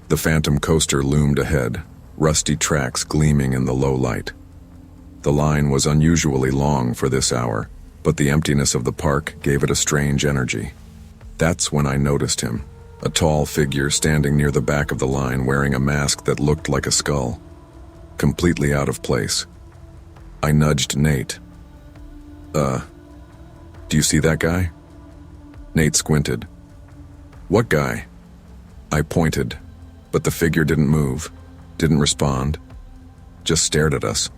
The phantom coaster loomed ahead, rusty tracks gleaming in the low light. The line was unusually long for this hour, but the emptiness of the park gave it a strange energy. That's when I noticed him, a tall figure standing near the back of the line wearing a mask that looked like a skull, completely out of place. I nudged Nate. Do you see that guy?" Nate squinted. "What guy?" I pointed, but the figure didn't move, didn't respond, just stared at us.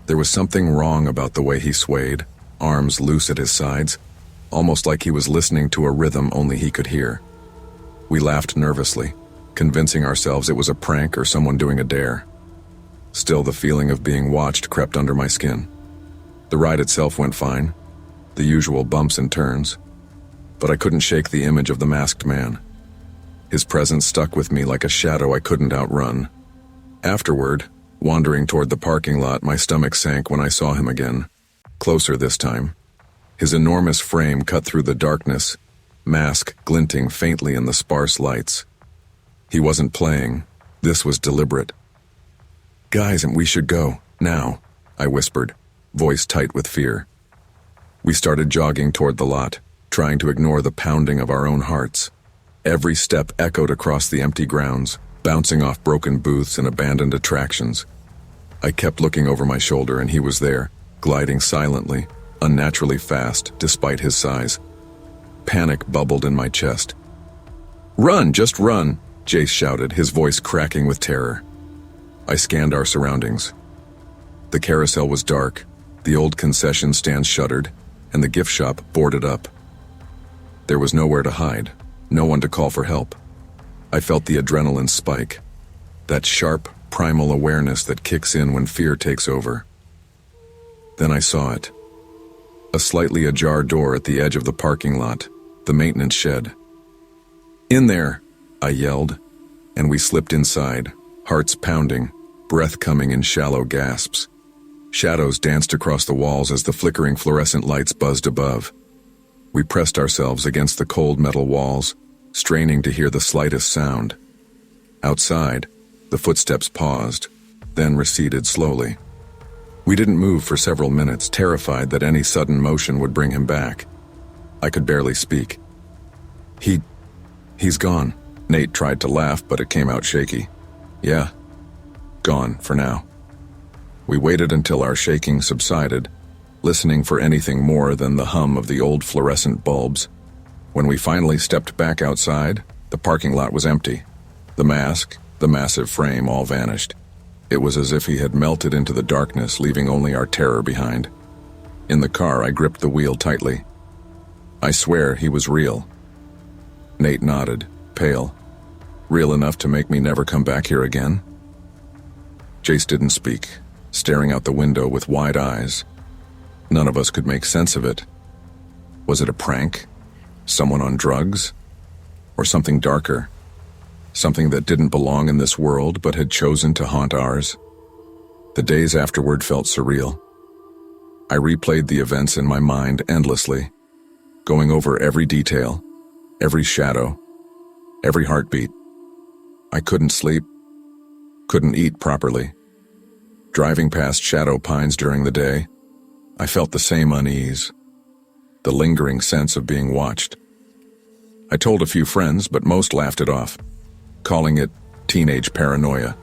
There was something wrong about the way he swayed, arms loose at his sides, almost like he was listening to a rhythm only he could hear. We laughed nervously, convincing ourselves it was a prank or someone doing a dare. Still, the feeling of being watched crept under my skin. The ride itself went fine, the usual bumps and turns, but I couldn't shake the image of the masked man. His presence stuck with me like a shadow I couldn't outrun. Afterward, wandering toward the parking lot, my stomach sank when I saw him again, closer this time. His enormous frame cut through the darkness, mask glinting faintly in the sparse lights. He wasn't playing. This was deliberate. "Guys, we should go, now," I whispered, voice tight with fear. We started jogging toward the lot, trying to ignore the pounding of our own hearts. Every step echoed across the empty grounds, bouncing off broken booths and abandoned attractions. I kept looking over my shoulder and he was there, gliding silently, unnaturally fast despite his size. Panic bubbled in my chest. "Run, just run!" Jace shouted, his voice cracking with terror. I scanned our surroundings. The carousel was dark, the old concession stand shuttered, and the gift shop boarded up. There was nowhere to hide, no one to call for help. I felt the adrenaline spike, that sharp, primal awareness that kicks in when fear takes over. Then I saw it. A slightly ajar door at the edge of the parking lot, the maintenance shed. "In there!" I yelled, and we slipped inside, hearts pounding, breath coming in shallow gasps. Shadows danced across the walls as the flickering fluorescent lights buzzed above. We pressed ourselves against the cold metal walls, straining to hear the slightest sound. Outside, the footsteps paused, then receded slowly. We didn't move for several minutes, terrified that any sudden motion would bring him back. I could barely speak. He's gone. Nate tried to laugh, but it came out shaky. Yeah, gone for now. We waited until our shaking subsided, listening for anything more than the hum of the old fluorescent bulbs. When we finally stepped back outside, the parking lot was empty. The mask, the massive frame, all vanished. It was as if he had melted into the darkness, leaving only our terror behind. In the car, I gripped the wheel tightly. I swear he was real. Nate nodded, pale. Real enough to make me never come back here again? Jace didn't speak, staring out the window with wide eyes. None of us could make sense of it. Was it a prank? Someone on drugs? Or something darker? Something that didn't belong in this world but had chosen to haunt ours? The days afterward felt surreal. I replayed the events in my mind endlessly, going over every detail, every shadow, every heartbeat. I couldn't sleep, couldn't eat properly. Driving past shadow pines during the day, I felt the same unease, the lingering sense of being watched. I told a few friends, but most laughed it off, calling it teenage paranoia.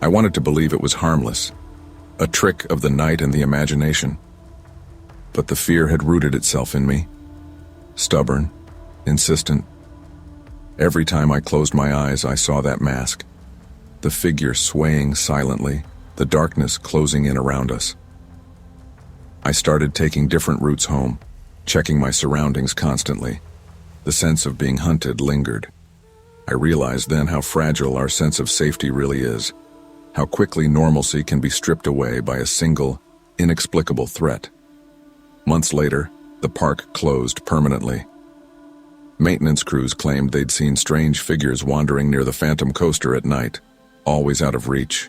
I wanted to believe it was harmless, a trick of the night and the imagination. But the fear had rooted itself in me, stubborn, insistent. Every time I closed my eyes, I saw that mask, the figure swaying silently, the darkness closing in around us. I started taking different routes home, checking my surroundings constantly. The sense of being hunted lingered. I realized then how fragile our sense of safety really is, how quickly normalcy can be stripped away by a single, inexplicable threat. Months later, the park closed permanently. Maintenance crews claimed they'd seen strange figures wandering near the Phantom Coaster at night, always out of reach,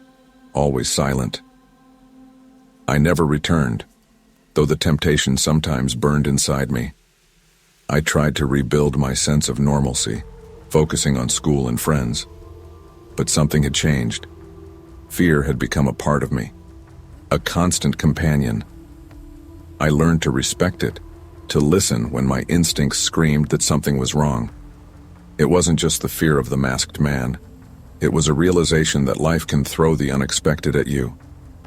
always silent. I never returned, though the temptation sometimes burned inside me. I tried to rebuild my sense of normalcy, focusing on school and friends. But something had changed. Fear had become a part of me, a constant companion. I learned to respect it, to listen when my instincts screamed that something was wrong. It wasn't just the fear of the masked man. It was a realization that life can throw the unexpected at you,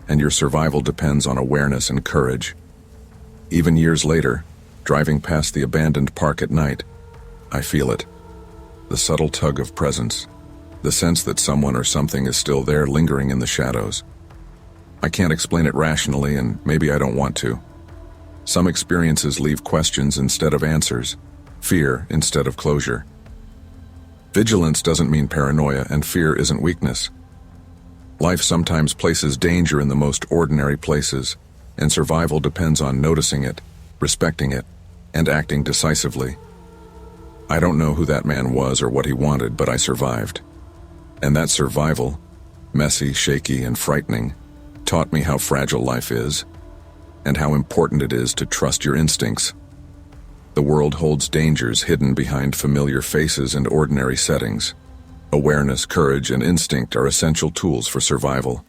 and your survival depends on awareness and courage. Even years later, driving past the abandoned park at night, I feel it. The subtle tug of presence, the sense that someone or something is still there lingering in the shadows. I can't explain it rationally, and maybe I don't want to. Some experiences leave questions instead of answers, fear instead of closure. Vigilance doesn't mean paranoia, and fear isn't weakness. Life sometimes places danger in the most ordinary places, and survival depends on noticing it, respecting it, and acting decisively. I don't know who that man was or what he wanted, but I survived. And that survival, messy, shaky, and frightening, taught me how fragile life is, and how important it is to trust your instincts. The world holds dangers hidden behind familiar faces and ordinary settings. Awareness, courage, and instinct are essential tools for survival.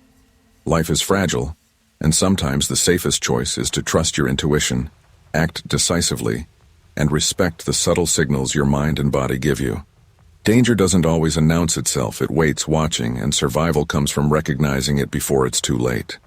Life is fragile, and sometimes the safest choice is to trust your intuition, act decisively, and respect the subtle signals your mind and body give you. Danger doesn't always announce itself, it waits watching, and survival comes from recognizing it before it's too late.